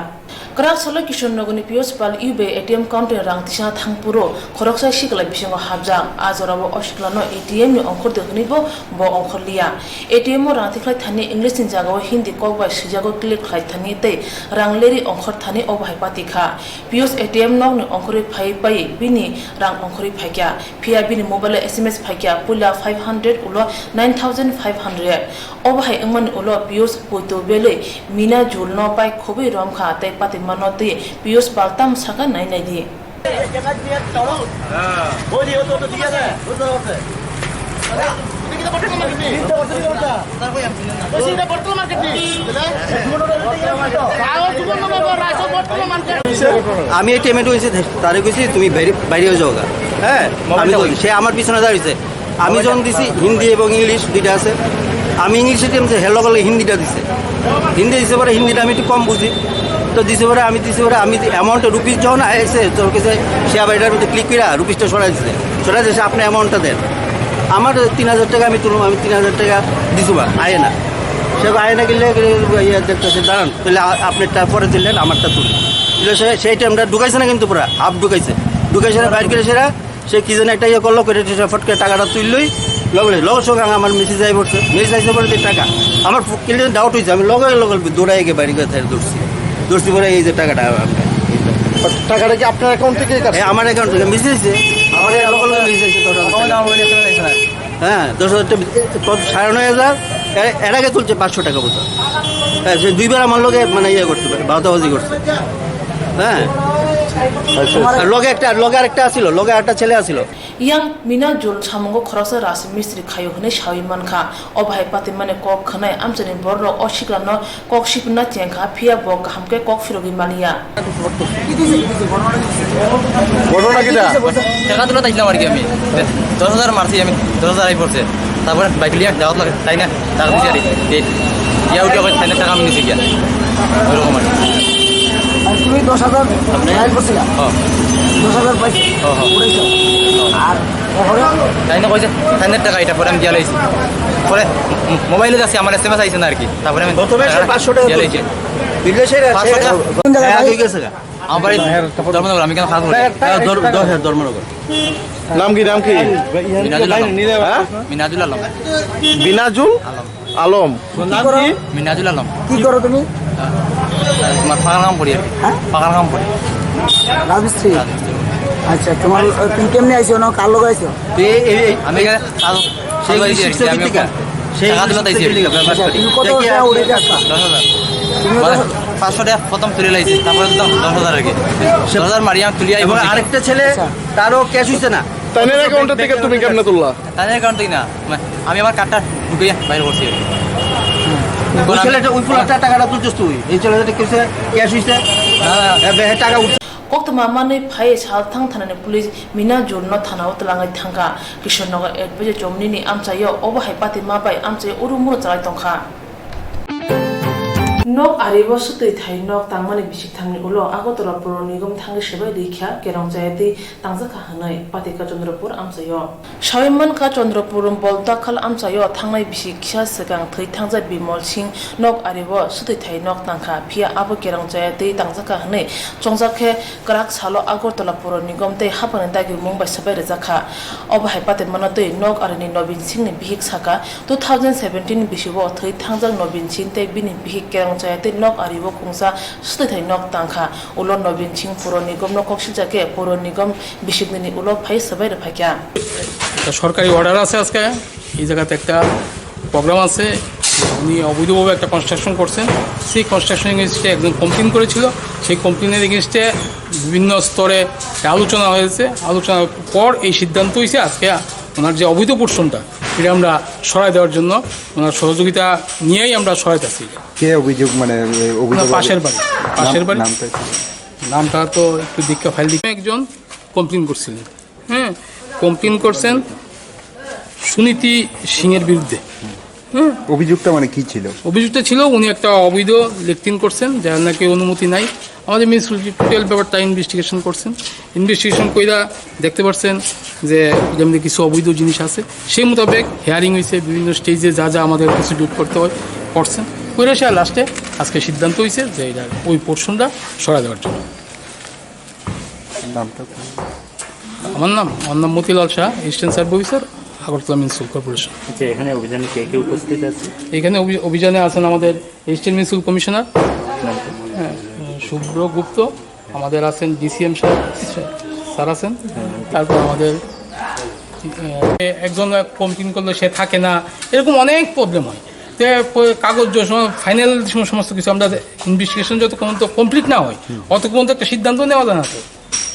Karak Salo Kishinogor ni Pios Pal Ibe ATM counter rang tisha thangpuro khoraksa shikla bishingo habjang azorabo oshikla no ATM ni onkor deknibo bo onkhorlia ATM rang tiklai thani English in jagaw Hindi kokba sijago click khlai thani te rangleri onkhor thani o bhai patikha Pios ATM nok ni onkori phai pai bini rang onkori phaikya phia bini mobile SMS phaikya pula 500 ulo 9500 o bhai engman ulo Pios poito bele Minajul no pai khobi rom kha te pati manote Pios baltam saka nai nai di আমি এই tomato হয়েছে তারে কইছি তুমি বাইরে যাও গা, হ্যাঁ আমি সে আমার পিছনে দাঁড়িয়েছে। আমি যখন দিছি হিন্দি এবং ইংলিশ দুইটা আছে, আমি ইংলিশে টেমছে হেলো বলে হিন্দিটা দিছে, হিন্দি দিছে পরে হিন্দিটা আমি একটু কম বুঝি, তো দিছে পরে আমি দিছি পরে আমি অ্যামাউন্টটা রুপিস যখন আসছে তোর কাছে সে আবার এটার মধ্যে ক্লিক করে রুপিসটা সরাই দিচ্ছে, সরাই দিয়েছে আপনি অ্যামাউন্টটা দেন। আমার 3000 টাকা আমি তুললাম, আমি 3000 টাকা দিছো বা আয় না, সে আয় না গেলে ইয়ে দেখতেছে দাঁড়ান, তাহলে আপনারটা পরে দিলেন আমারটা তুলি দিলে সেই টাইমটা ঢুকাইছে না, কিন্তু পুরো হাফ ঢুকাইছে না বাইর করে সেরা সে কি যেন একটা ইয়ে করলো করে ফটকে টাকাটা তুললই লগে সঙ্গে আমার মেসেজ আই পড়ছে, মেসেজ আইসে পরে টাকা আমার কিনলে ডাউট হয়েছে, আমি লগে দৌড়াই গিয়ে বাইরে দৌড়ছি পরে এই যে টাকাটা কি আপনার অ্যাকাউন্ট থেকে? আমার অ্যাকাউন্ট থেকে মেসেজ হয়েছে, আমার লগে মেসেজ হয়েছে, হ্যাঁ 10,000 টাকা 9,500 এর আগে তুলছে 500 টাকা বোঝা, হ্যাঁ সে দুইবার আমার লগে মানে ইয়ে করতে পারে বাউতাবাজি করছে, হ্যাঁ লগে আরেকটা আসিল, লগে আরেকটা ছেলে আসিল। Yang Minajul Samongo Khorasa Ras Mistri Khayo Hne Shawi Mankha O Bhai Pati Mane Kok Khanai Amchani Borro O Shiklano Kok Shipna Chenkha Phia Bok Hamke Kok Firogi Malia ঘটনা কিটা টাকা তুলে তাইছিলাম আর কি, আমি 10,000 মারছি, আমি 10,000 আই পড়ছে, তারপরে বাইক লিয়া দাওয়াত লাগে তাই না টাকা দিছি আর ইয়া উঠে তাই না টাকা আমি নিছি গিয়া এরকম আর তুমি 10,000 আই পড়ছিলা, হ্যাঁ 10,000 পাইছি, আর তাই না কইছে 1000 টাকা এটা পরে আমি দিয়া লাইছি, পরে মোবাইলে যাচ্ছে আমার SMS আইছে না আর কি, তারপরে আমি প্রথমে 500 টাকা দিয়া লাইছি বিদেশের কোন জায়গায় হয়ে গেছে আমার বাড়ি ধর্মনগর, আমি কেন খাস বলি 10,000 ধর্মনগর। নাম কি মিনাজুল আলম। বিনাজুল আলম, নাম কি? মিনাজুল আলম। কি করো তুমি? তোমার পাকার কাম করি আর কি, পাকার কাম করি, রাজমিস্ত্রি। আচ্ছা তোমার তুমি কেমনে আইছো না কার লোক আইছো আমি সেই তুমি কত টাকা উঠেছে আজকে? 500 টাকা প্রথম তুলে লাইছি, তারপরে 10,000 আগে 10,000 মারিয়া তুলিয়া এবং আরেকটা ছেলে তারও ক্যাশ হইছে না। তাদের অ্যাকাউন্টের থেকে তুমি কেমনে তুললা? তাদের অ্যাকাউন্ট থেকে না, আমি আমার কার্ডটা ঢুকিয়ে বাইরে করছি। ওই ছেলেটা ওই ফুলাটা টাকাটা তুলছিস তুই, এই ছেলেটা কেসে ক্যাশ হইছে টাকা উঠছে। Koktama mani phai chal thang thanane police mina jorno thana utlangai thangka Kishonagar advise jomni ni amchayo oba haipati mabai amchayo urumuro chalai tongkha Nok aribo sutui thai nok tangmani bisik thangni ulo Agotora Puro Nigam thangi sebai dikha kerong jayati tangjaka hanai Patika Chandrapur amchayo Shaiman ka Chandrapur boltakhal amchayo thangnai bisik kya segang thai thangjai Bimol Singh nok aribo sutui thai nok tangkha phia abo kerong jayati tangjaka hanai chongjake krak salo Agotora Puro Nigam te hapane dagi Mumbai sebai rejakha oba haipati manatoi nok arini Nobin Singh ni bihik saka 2017 bisibo thai thangjak Nobin Singh te bini bihik kerong Jayati nok aribo kungsa sutui thai nok tangkha ulo Nobin Singh Puro Nigam no kokshijake Puro Nigam bishikni ulo phai sabai ra phakya সরকারি order আছে আজকে এই জায়গাতে একটা programme আছে উনি অবৈধভাবে একটা কনস্ট্রাকশন করছেন সেই কনস্ট্রাকশন এগেনস্টে একজন কমপ্লেন করেছিল সেই কমপ্লেনের এগেনস্টে বিভিন্ন স্তরে আলোচনা হয়েছে আলোচনার পর এই সিদ্ধান্ত হয়েছে আজকে ওনার যে অবৈধ পোর্শনটা এটা আমরা সরাই দেওয়ার জন্য ওনার সহযোগিতা নিয়েই আমরা সরাইতেছি কে অভিযোগ মানে পাশের বাড়ি নামটা তো একটু দীক্ষা ফাইল দিকে একজন কমপ্লেন করছিলেন হ্যাঁ কমপ্লেন করছেন সুনীতি সিংয়ের বিরুদ্ধে অভিযোগটা মানে কি ছিল? অভিযোগটা ছিল উনি একটা অবৈধ লেকটিং করছেন যার নাকি অনুমতি নাই আমাদের মিউনিসিপ্যালিটি ব্যাপারটা ইনভেস্টিগেশন করছেন ইনভেস্টিগেশন কইরা দেখতে পাচ্ছেন যে যেমনি কিছু অবৈধ জিনিস আছে সেই মোতাবেক হিয়ারিং হয়েছে বিভিন্ন স্টেজে যা যা আমাদের প্রসিডিউর করতে হয় করছেন কইরা সে লাস্টে আজকে সিদ্ধান্ত হয়েছে যে এটা ওই পোর্শনটা সরা দেওয়ার জন্য আমার নাম Motilal Shah assistant sub officer Agartala municipal corporation আচ্ছা এখানে অভিযানে কে কে উপস্থিত আছে? এখানে অভিযানে আছেন আমাদের অ্যাসিস্ট্যান্ট মিউনিসিপাল কমিশনার হ্যাঁ শুভ্র গুপ্ত আমাদের আছেন ডিসিএম স্যার আছেন তারপর আমাদের একজন কমপ্লেন করলে সে থাকে না এরকম অনেক প্রবলেম হয় কাগজ ফাইনাল সমস্ত কিছু আমরা ইনভেস্টিগেশন যত পর্যন্ত কমপ্লিট না হয় অত পর্যন্ত একটা সিদ্ধান্ত নেওয়া যায় না তো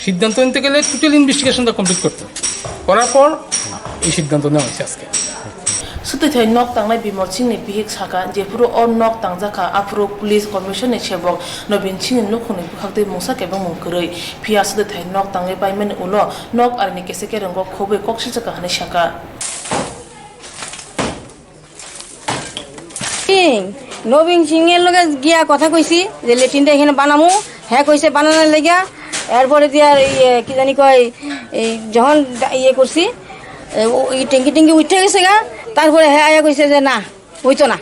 সিদ্ধান্ত নিতে গেলে টোটাল ইনভেস্টিগেশনটা কমপ্লিট করতে হবে করার পর এই সিদ্ধান্ত নেওয়া হয়েছে আজকে sutui thai nok tangnai Bimol Singh ni bihik saka jepuro o nok tangjaka apro police commission ni sebok Nobin Singh ni nukhuni bukhakte mungsak ebong mungkrei phia sutui thai nok tangai baimani ulo nok arni keseke ronggo khobe kokshijaka hani saka নবীন সিংয়ের লগে গিয়া কথা কইছি যে লেট্রিনটা এখানে বানামু হ্যাঁ কইছে বানানোর লেগিয়া এরপরে দিয়ে কি জানি কয় এই যখন ইয়ে করছি ওই ট্যাঙ্কি উঠে গেছে গা তারপরে হ্যাঁ আয়া কইছে যে না হইতো না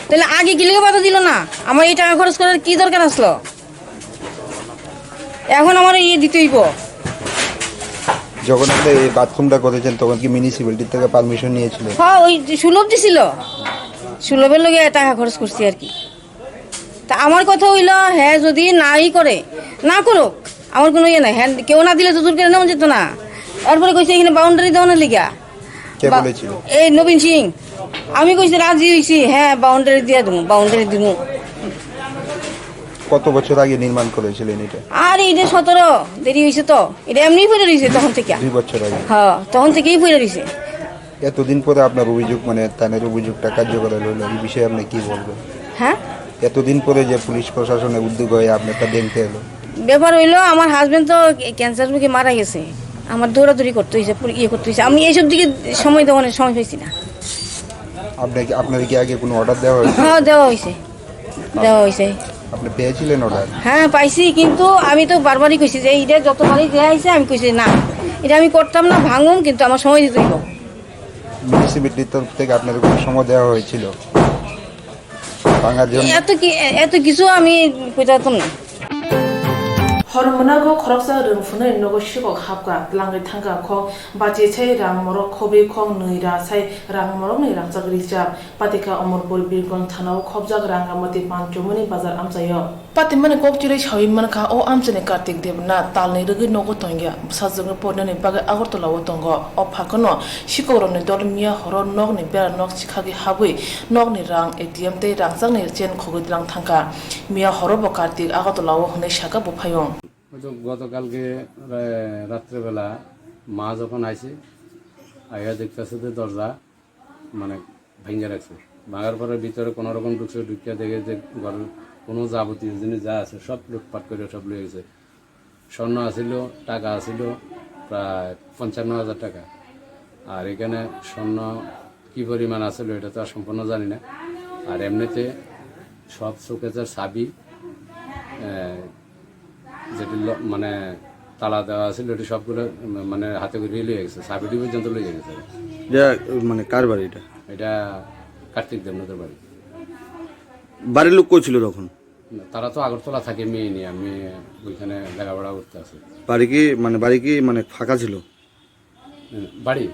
তাহলে আগে কি লেগে বাধা দিল না আমার এই টাকা খরচ করার কি দরকার আসলো এখন আমার ইয়ে দিতে হইব যখন আপনি এই বাথরুমটা করেছেন তখন কি মিউনিসিপ্যালিটি থেকে পারমিশন নিয়েছিলেন? হ্যাঁ ওই সুলভ দিছিল সুলভের লগে টাকা খরচ করছি আর কি তা আমার কথা হইল হ্যাঁ যদি নাই করে না করুক আমার কোনো ইয়ে নাই হ্যাঁ কেউ না দিলে তো দূর করে নেওয়া যেত না তারপরে কইছে এখানে বাউন্ডারি দেওয়ানোর লিগা এই নবীন সিং আমি কইছি রাজি হয়েছি হ্যাঁ বাউন্ডারি দিয়ে দেবো বাউন্ডারি দিব কত বছর আগে নির্মাণ করেছিলেন এটা? আর এটা 17 দেরি হয়েছে তো এটা এমনি পড়ে রয়েছে তখন থেকে 2 বছর আগে হ্যাঁ তখন থেকেই পড়ে রয়েছে এতদিন পরে আপনার অভিযোগ মানে তাদের অভিযোগটা কার্যকর হলো এই বিষয়ে আপনি কি বলবেন? হ্যাঁ এতদিন পরে যে পুলিশ প্রশাসনের উদ্যোগ হয়ে আপনারটা দেখতে এলো ব্যাপার হইলো আমার হাজবেন্ড তো ক্যান্সার রোগে মারা গেছে আমার দৌড়াদৌড়ি করতে হয়েছে ইয়ে করতে হয়েছে আমি এইসব দিকে সময় দেওয়ানোর সময় পাইছি না আপনার কি আগে কোনো অর্ডার দেওয়া হয়েছে? হ্যাঁ দেওয়া হয়েছে আপনি পেয়েছিলেন অর্ডার? হ্যাঁ পাইছি কিন্তু আমি তো বারবারই কইছি যে এটা যতবারই দেওয়া হয়েছে আমি কইছি না এটা আমি করতাম না ভাঙুম কিন্তু আমার সময় দিতে হইব মিউনিসিপ্যালিটির তরফ থেকে আপনাদের কোনো সময় দেওয়া হয়েছিল ভাঙার জন্য? এত কিছু আমি কইতাম না হরমনাগো খরকসা রংফুনে নগো শিকক হাবকা লাঙ্গি থাঙ্গা খং বাজে ছাই রাং মরক খবে খং নৈরা ছাই রাং মরক नै রাংজাক রিজাব পাতিকা অমরপুর বীরগঞ্জ থানাও খবজাক রাঙ্গামতি পাঁচজমনি বাজার আমচাইও পাতিমানে ককচিरै সাউইমানখা ও আমচানে কার্তিক দেবনা তালनै রগै নগো তंगिया साजोंनो पडनानै बागै আগরতলাও दंग अ फाखनो शिकरनि दलमिया हर नगनि बेरा नग सिखागि हाबै नगनि रां एटीएम ते रांजांनि चेन खगैद्रां थांका मिया हरबो कार्तिक আগরতলাও हनै शाखा बफायं গতকালকে রাত্রেবেলা মা যখন আইছে আইয়া দেখতেছে যে দরজা মানে ভেঙে রাখছে ভাঙার পরে ভিতরে কোনো রকম ঢুকছে ঢুকিয়া দেখে যে ঘরের কোনো যাবতীয় জিনিস যা আছে সব লুটপাট করে সব লয়ে গেছে স্বর্ণ আসিল টাকা আসিল প্রায় ৫৫,০০০ টাকা আর এখানে স্বর্ণ কী পরিমাণ আসিল এটা তো আর সম্পূর্ণ জানি না আর এমনিতে সব শোকেজের চাবি যেটি মানে তালা দেওয়া ছিল ওটি সবগুলো মানে হাতে করে লিয়ে গেছে চাবিটি পর্যন্ত লিয়ে গেছে মানে কার বাড়ি এটা এটা কার্তিক দেবনাথের বাড়ি বাড়ির লোক কই ছিল তখন তারা তো আগরতলা থাকে মেয়ে নিয়ে আমি ওইখানে লেখাপড়া করতে আছে বাড়ি কি মানে ফাঁকা ছিল বাড়ি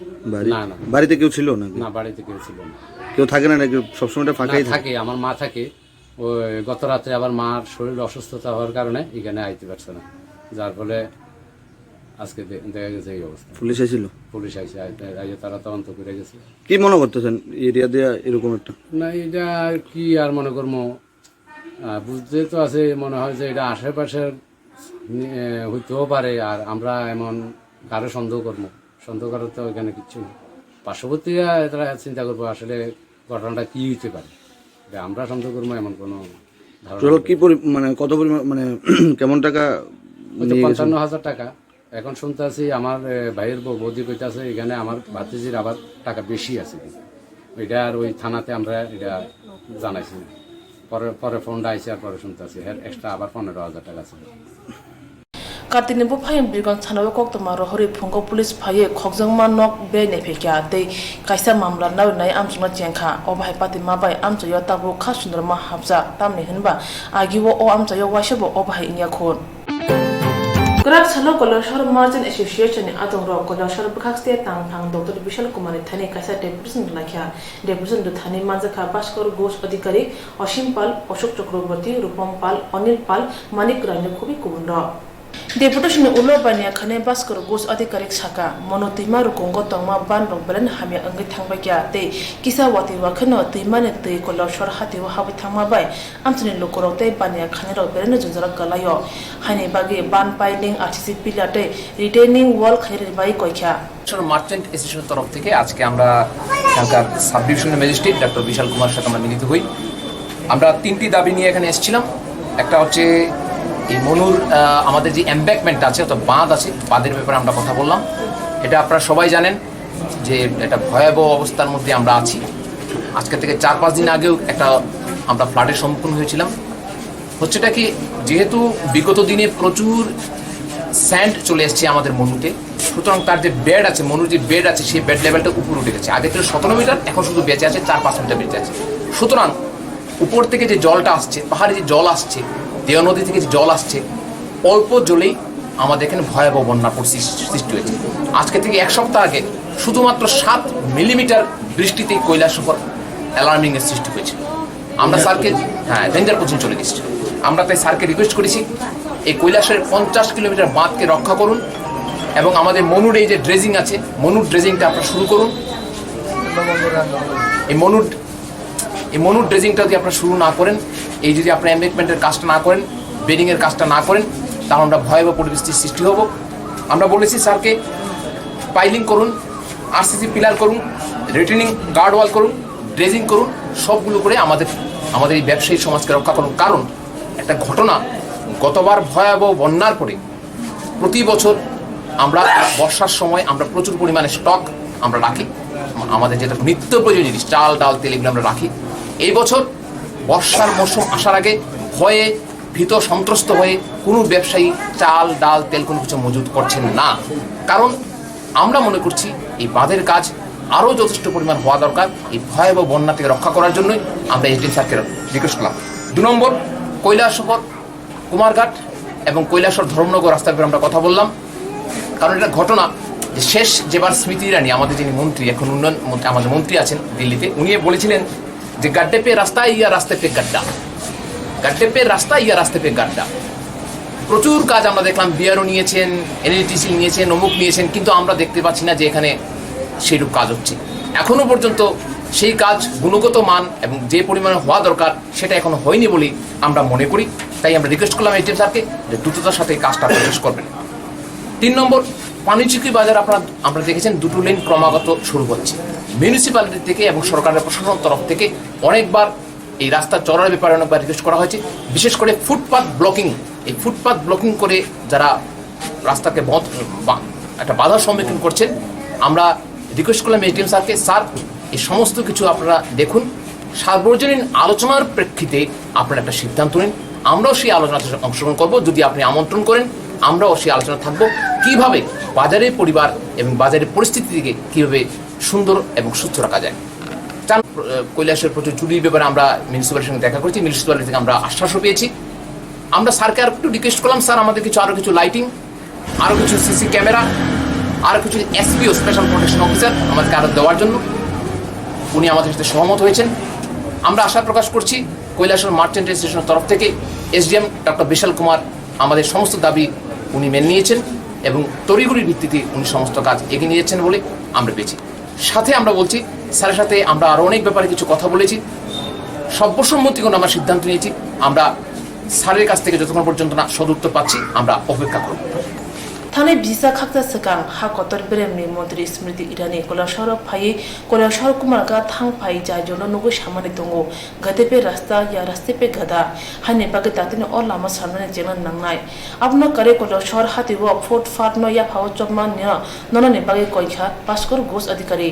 না না বাড়িতে কেউ ছিল না না বাড়িতে কেউ ছিল না কেউ থাকে না নাকি সবসময় ফাঁকাই থাকে আমার মা থাকে ওই গত রাতে আবার মার শরীর অসুস্থতা হওয়ার কারণে এখানে আইতে পারছে না যার ফলে আজকে দেখা গেছে এই অবস্থা পুলিশ এসেছিল পুলিশ আইসে তারা তদন্ত করে গেছে কি মনে করতেছেন এরিয়া দিয়ে এরকম একটা না এটা কি আর মনে করবো বুঝতে তো আছে মনে হয় যে এটা আশেপাশের হইতেও পারে আর আমরা এমন কারো সন্দেহ করবো সন্দেহ করার তো এখানে কিচ্ছু না পার্শ্ববর্তীরা তারা চিন্তা করবো আসলে ঘটনাটা কি হইতে পারে আমরা সন্দেহ করবো এমন কোনো ধারণা কি মানে কত পরিমাণ মানে কেমন টাকা ৫৫,০০০ টাকা এখন শুনতে আছি আমার ভাইয়ের বৌদি কইতে আছে এখানে আমার ভাতিজির আবার টাকা বেশি আছে এটা আর ওই থানাতে আমরা এটা জানাইছি না পরে ফোনটা আইসি আর পরে শুনতে আছি এক্সট্রা আবার ১৫,০০০ টাকা আছে কাতিনি বফায়ं বীরগঞ্জ থানাও কক্তমা রহরি फुंगो पुलिस फाये खगजंगमा नक बे नेफेकिया तै कायसा मामला नावनाय आमसुमा जेंखा अबाहाय पातिमा बाय आमचयो ताबो खासुन्दरमा हाबजा तामनि होनबा आगिवो अ आमचयो वाशबो अबाहाय इनिया खोन ग्राक सालो कलशर मार्जिन एसोसिएशन नि आदंग रो कलशर बखास्ते तांगथांग डॉक्टर विशाल कुमार थाने कायसा डेपुटेशन लाखिया डेपुटेशन थाने मानजाखा भास्कर घोष अधिकारी असीम पाल अशोक चक्रवर्ती रूपम पाल अनिल पाल मानिक रानी खुबी कुबुन रो डेपुटेशन उलो बानिया खाने भास्कर घोष अधिकारिक शाखा मनोतिमा रुकुंगो तंगमा बान रंबेलन हामिया अंगै थांबायया तै किसा वाति वाखनो तैमाने तै कलशर हातिव हाबै थांमा बाय आमचनि लोकरते बानिया खाने रंबेलन जुजरा गलायो हानि बागे बान पाइलिंग आरटीसी पिलाटे रिटेनिंग वॉल खाने बाय कयखा মার্চেন্ট অ্যাসোসিয়েশনের তরফ থেকে আজকে আমরা এখানকার সাব ডিভিশনাল ম্যাজিস্ট্রেট ডক্টর বিশাল কুমার সাথে আমরা মিলিত হই আমরা তিনটি দাবি নিয়ে এখানে এসেছিলাম একটা হচ্ছে এই মনুর আমাদের যে এমব্যাকমেন্ট আছে অর্থাৎ বাঁধ আছে বাঁধের ব্যাপারে আমরা কথা বললাম এটা আপনারা সবাই জানেন যে এটা ভয়াবহ অবস্থার মধ্যে আমরা আছি আজকে থেকে ৪-৫ দিন আগেও একটা আমরা ফ্লাডের সম্মুখীন হয়েছিলাম হচ্ছেটা কি যেহেতু বিগত দিনে প্রচুর স্যান্ড চলে এসছে আমাদের মনুতে সুতরাং তার যে বেড আছে মনুর যে বেড আছে সেই বেড লেভেলটা উপরে উঠে গেছে আগে ছিল ১৭ মিটার এখন শুধু বেঁচে আছে ৪-৫ মিটার বেঁচে আছে সুতরাং উপর থেকে যে জলটা আসছে পাহাড়ে যে জল আসছে দেওয়া নদী থেকে যে জল আসছে অল্প জলেই আমাদের এখানে ভয়াবহ বন্যার সৃষ্টি হয়েছে আজকে থেকে ১ সপ্তাহ আগে শুধুমাত্র ৭ মিলিমিটার বৃষ্টিতেই কৈলাসহর অ্যালার্মিংয়ের সৃষ্টি হয়েছে আমরা স্যারকে ডেঞ্জার পর্যন্ত চলে গেছি আমরা তাই স্যারকে রিকোয়েস্ট করেছি এই কৈলাসের ৫০ কিলোমিটার বাঁধকে রক্ষা করুন এবং আমাদের মনুর এই যে ড্রেজিং আছে মনুর ড্রেজিংটা আপনারা শুরু করুন এই মনুর ড্রেজিংটা যদি আপনারা শুরু না করেন এই যদি আপনার এমবেকমেন্টের কাজটা না করেন বেডিংয়ের কাজটা না করেন তাহলে আমরা ভয়াবহ পরিস্থিতির সৃষ্টি হব আমরা বলেছি স্যারকে পাইলিং করুন আরসিসি পিলার করুন রিটেনিং গার্ড ওয়াল করুন ড্রেজিং করুন সবগুলো করে আমাদের এই ব্যবসায়ী সমাজকে রক্ষা করুন কারণ একটা ঘটনা গতবার ভয়াবহ বন্যার পরে প্রতি বছর আমরা বর্ষার সময় আমরা প্রচুর পরিমাণে স্টক আমরা রাখি আমাদের যেটা নিত্য প্রয়োজনীয় জিনিস চাল ডাল তেল এগুলো আমরা রাখি এই বছর বর্ষার মৌসুম আসার আগে ভয়ে ভীত সন্ত্রস্ত হয়ে কোনো ব্যবসায়ী চাল ডাল তেল কোনো কিছু মজুত করছেন না কারণ আমরা মনে করছি এই বাঁধের কাজ আরও যথেষ্ট পরিমাণ হওয়া দরকার এই ভয়াবহ বন্যা থেকে রক্ষা করার জন্যই আমরা এসডিএম স্যারকে রিকোয়েস্ট করলাম ২ নম্বর কৈলাসহর কুমারঘাট এবং কৈলাসহর ধর্মনগর রাস্তার ব্যাপারে আমরা কথা বললাম, কারণ এটা ঘটনা যে শেষ যেবার স্মৃতি ইরানি আমাদের যিনি মন্ত্রী, এখন উন্নয়ন আমাদের মন্ত্রী আছেন দিল্লিতে, উনি বলেছিলেন যে গাড্ডে পে রাস্তা ইয়া রাস্তে পে গাড্ডা, গাড্ডে পে রাস্তা ইয়া রাস্তে পে গাড্ডা। প্রচুর কাজ আমরা দেখলাম, বিআরও নিয়েছেন, এনএলটিসি নিয়েছেন, অমুক নিয়েছেন, কিন্তু আমরা দেখতে পাচ্ছি না যে এখানে সেইরূপ কাজ হচ্ছে। এখনও পর্যন্ত সেই কাজ গুণগত মান এবং যে পরিমাণে হওয়া দরকার সেটা এখনো হয়নি বলে আমরা মনে করি। তাই আমরা রিকোয়েস্ট করলাম এটিএম স্যারকে যে দ্রুততার সাথে কাজটা প্রকাশ করবেন। 3 নম্বর, পানিচুকি বাজার আমরা দেখেছেন দুটো লেন ক্রমাগত শুরু হচ্ছে। মিউনিসিপ্যালিটি থেকে এবং সরকারের প্রশাসনের তরফ থেকে অনেকবার এই রাস্তা চড়ার ব্যাপারে অনেকবার রিকোয়েস্ট করা হয়েছে, বিশেষ করে ফুটপাথ ব্লকিং। এই ফুটপাথ ব্লকিং করে যারা রাস্তাকে একটা বাধার সম্মুখীন করছেন, আমরা রিকোয়েস্ট করলাম এটিএম স্যারকে, স্যার এই সমস্ত কিছু আপনারা দেখুন, সার্বজনীন আলোচনার প্রেক্ষিতে আপনারা একটা সিদ্ধান্ত নিন। আমরাও সেই আলোচনাতে অংশগ্রহণ করব, যদি আপনি আমন্ত্রণ করেন আমরাও সেই আলোচনা থাকবো কীভাবে বাজারের পরিবার এবং বাজারের পরিস্থিতিকে কীভাবে সুন্দর এবং সুস্থ রাখা যায়। কৈলাসের প্রচুর চুরির ব্যাপারে আমরা মিউনিসিপ্যালিটির সঙ্গে দেখা করেছি, মিউনিসিপ্যালিটি থেকে আমরা আশ্বাসও পেয়েছি। আমরা স্যারকে আর একটু রিকোয়েস্ট করলাম, স্যার আমাদের আরও কিছু লাইটিং, আরও কিছু সিসি ক্যামেরা, আরও কিছু এসপিও স্পেশাল প্রোটেকশন অফিসার আমাদেরকে আরও দেওয়ার জন্য। উনি আমাদের সাথে সহমত হয়েছেন। আমরা আশা প্রকাশ করছি কৈলাসহর মার্চেন্ট অ্যাসোসিয়েশনের তরফ থেকে এসডিএম ডক্টর বিশাল কুমার আমাদের সমস্ত দাবি উনি মেনে নিয়েছেন এবং তড়িঘড়ির ভিত্তিতে উনি সমস্ত কাজ এগিয়ে নিয়ে যাচ্ছেন বলে আমরা পেয়েছি। সাথে আমরা বলছি, স্যারের সাথে আমরা আরও অনেক ব্যাপারে কিছু কথা বলেছি, সর্বসম্মতিক্রমে আমরা সিদ্ধান্ত নিয়েছি। আমরা স্যারের কাছ থেকে যতক্ষণ পর্যন্ত না সদুত্তর পাচ্ছি আমরা অপেক্ষা করব। থানে বিসা খাকতা সকাং হা কতর বেরেমনি মন্ত্রী স্মৃতি ইরানি কৈলাসহর ফাই কৈলাসহর কুমারকা থাং ফাই যার জন্য নগু সামানি দङ গাদে পে রাস্তা ইয়া রাস্তে পে গাদা হানে বাগে তাতিনে অ লামা সামনে যেন নাংনাই আপনা করে কৈলাসহর হাতিও ফুটপাথ ন ইয়া ফাও চকমান নিয়া নননে বাগে কইখা পাসকর ঘোষ অধিকারী।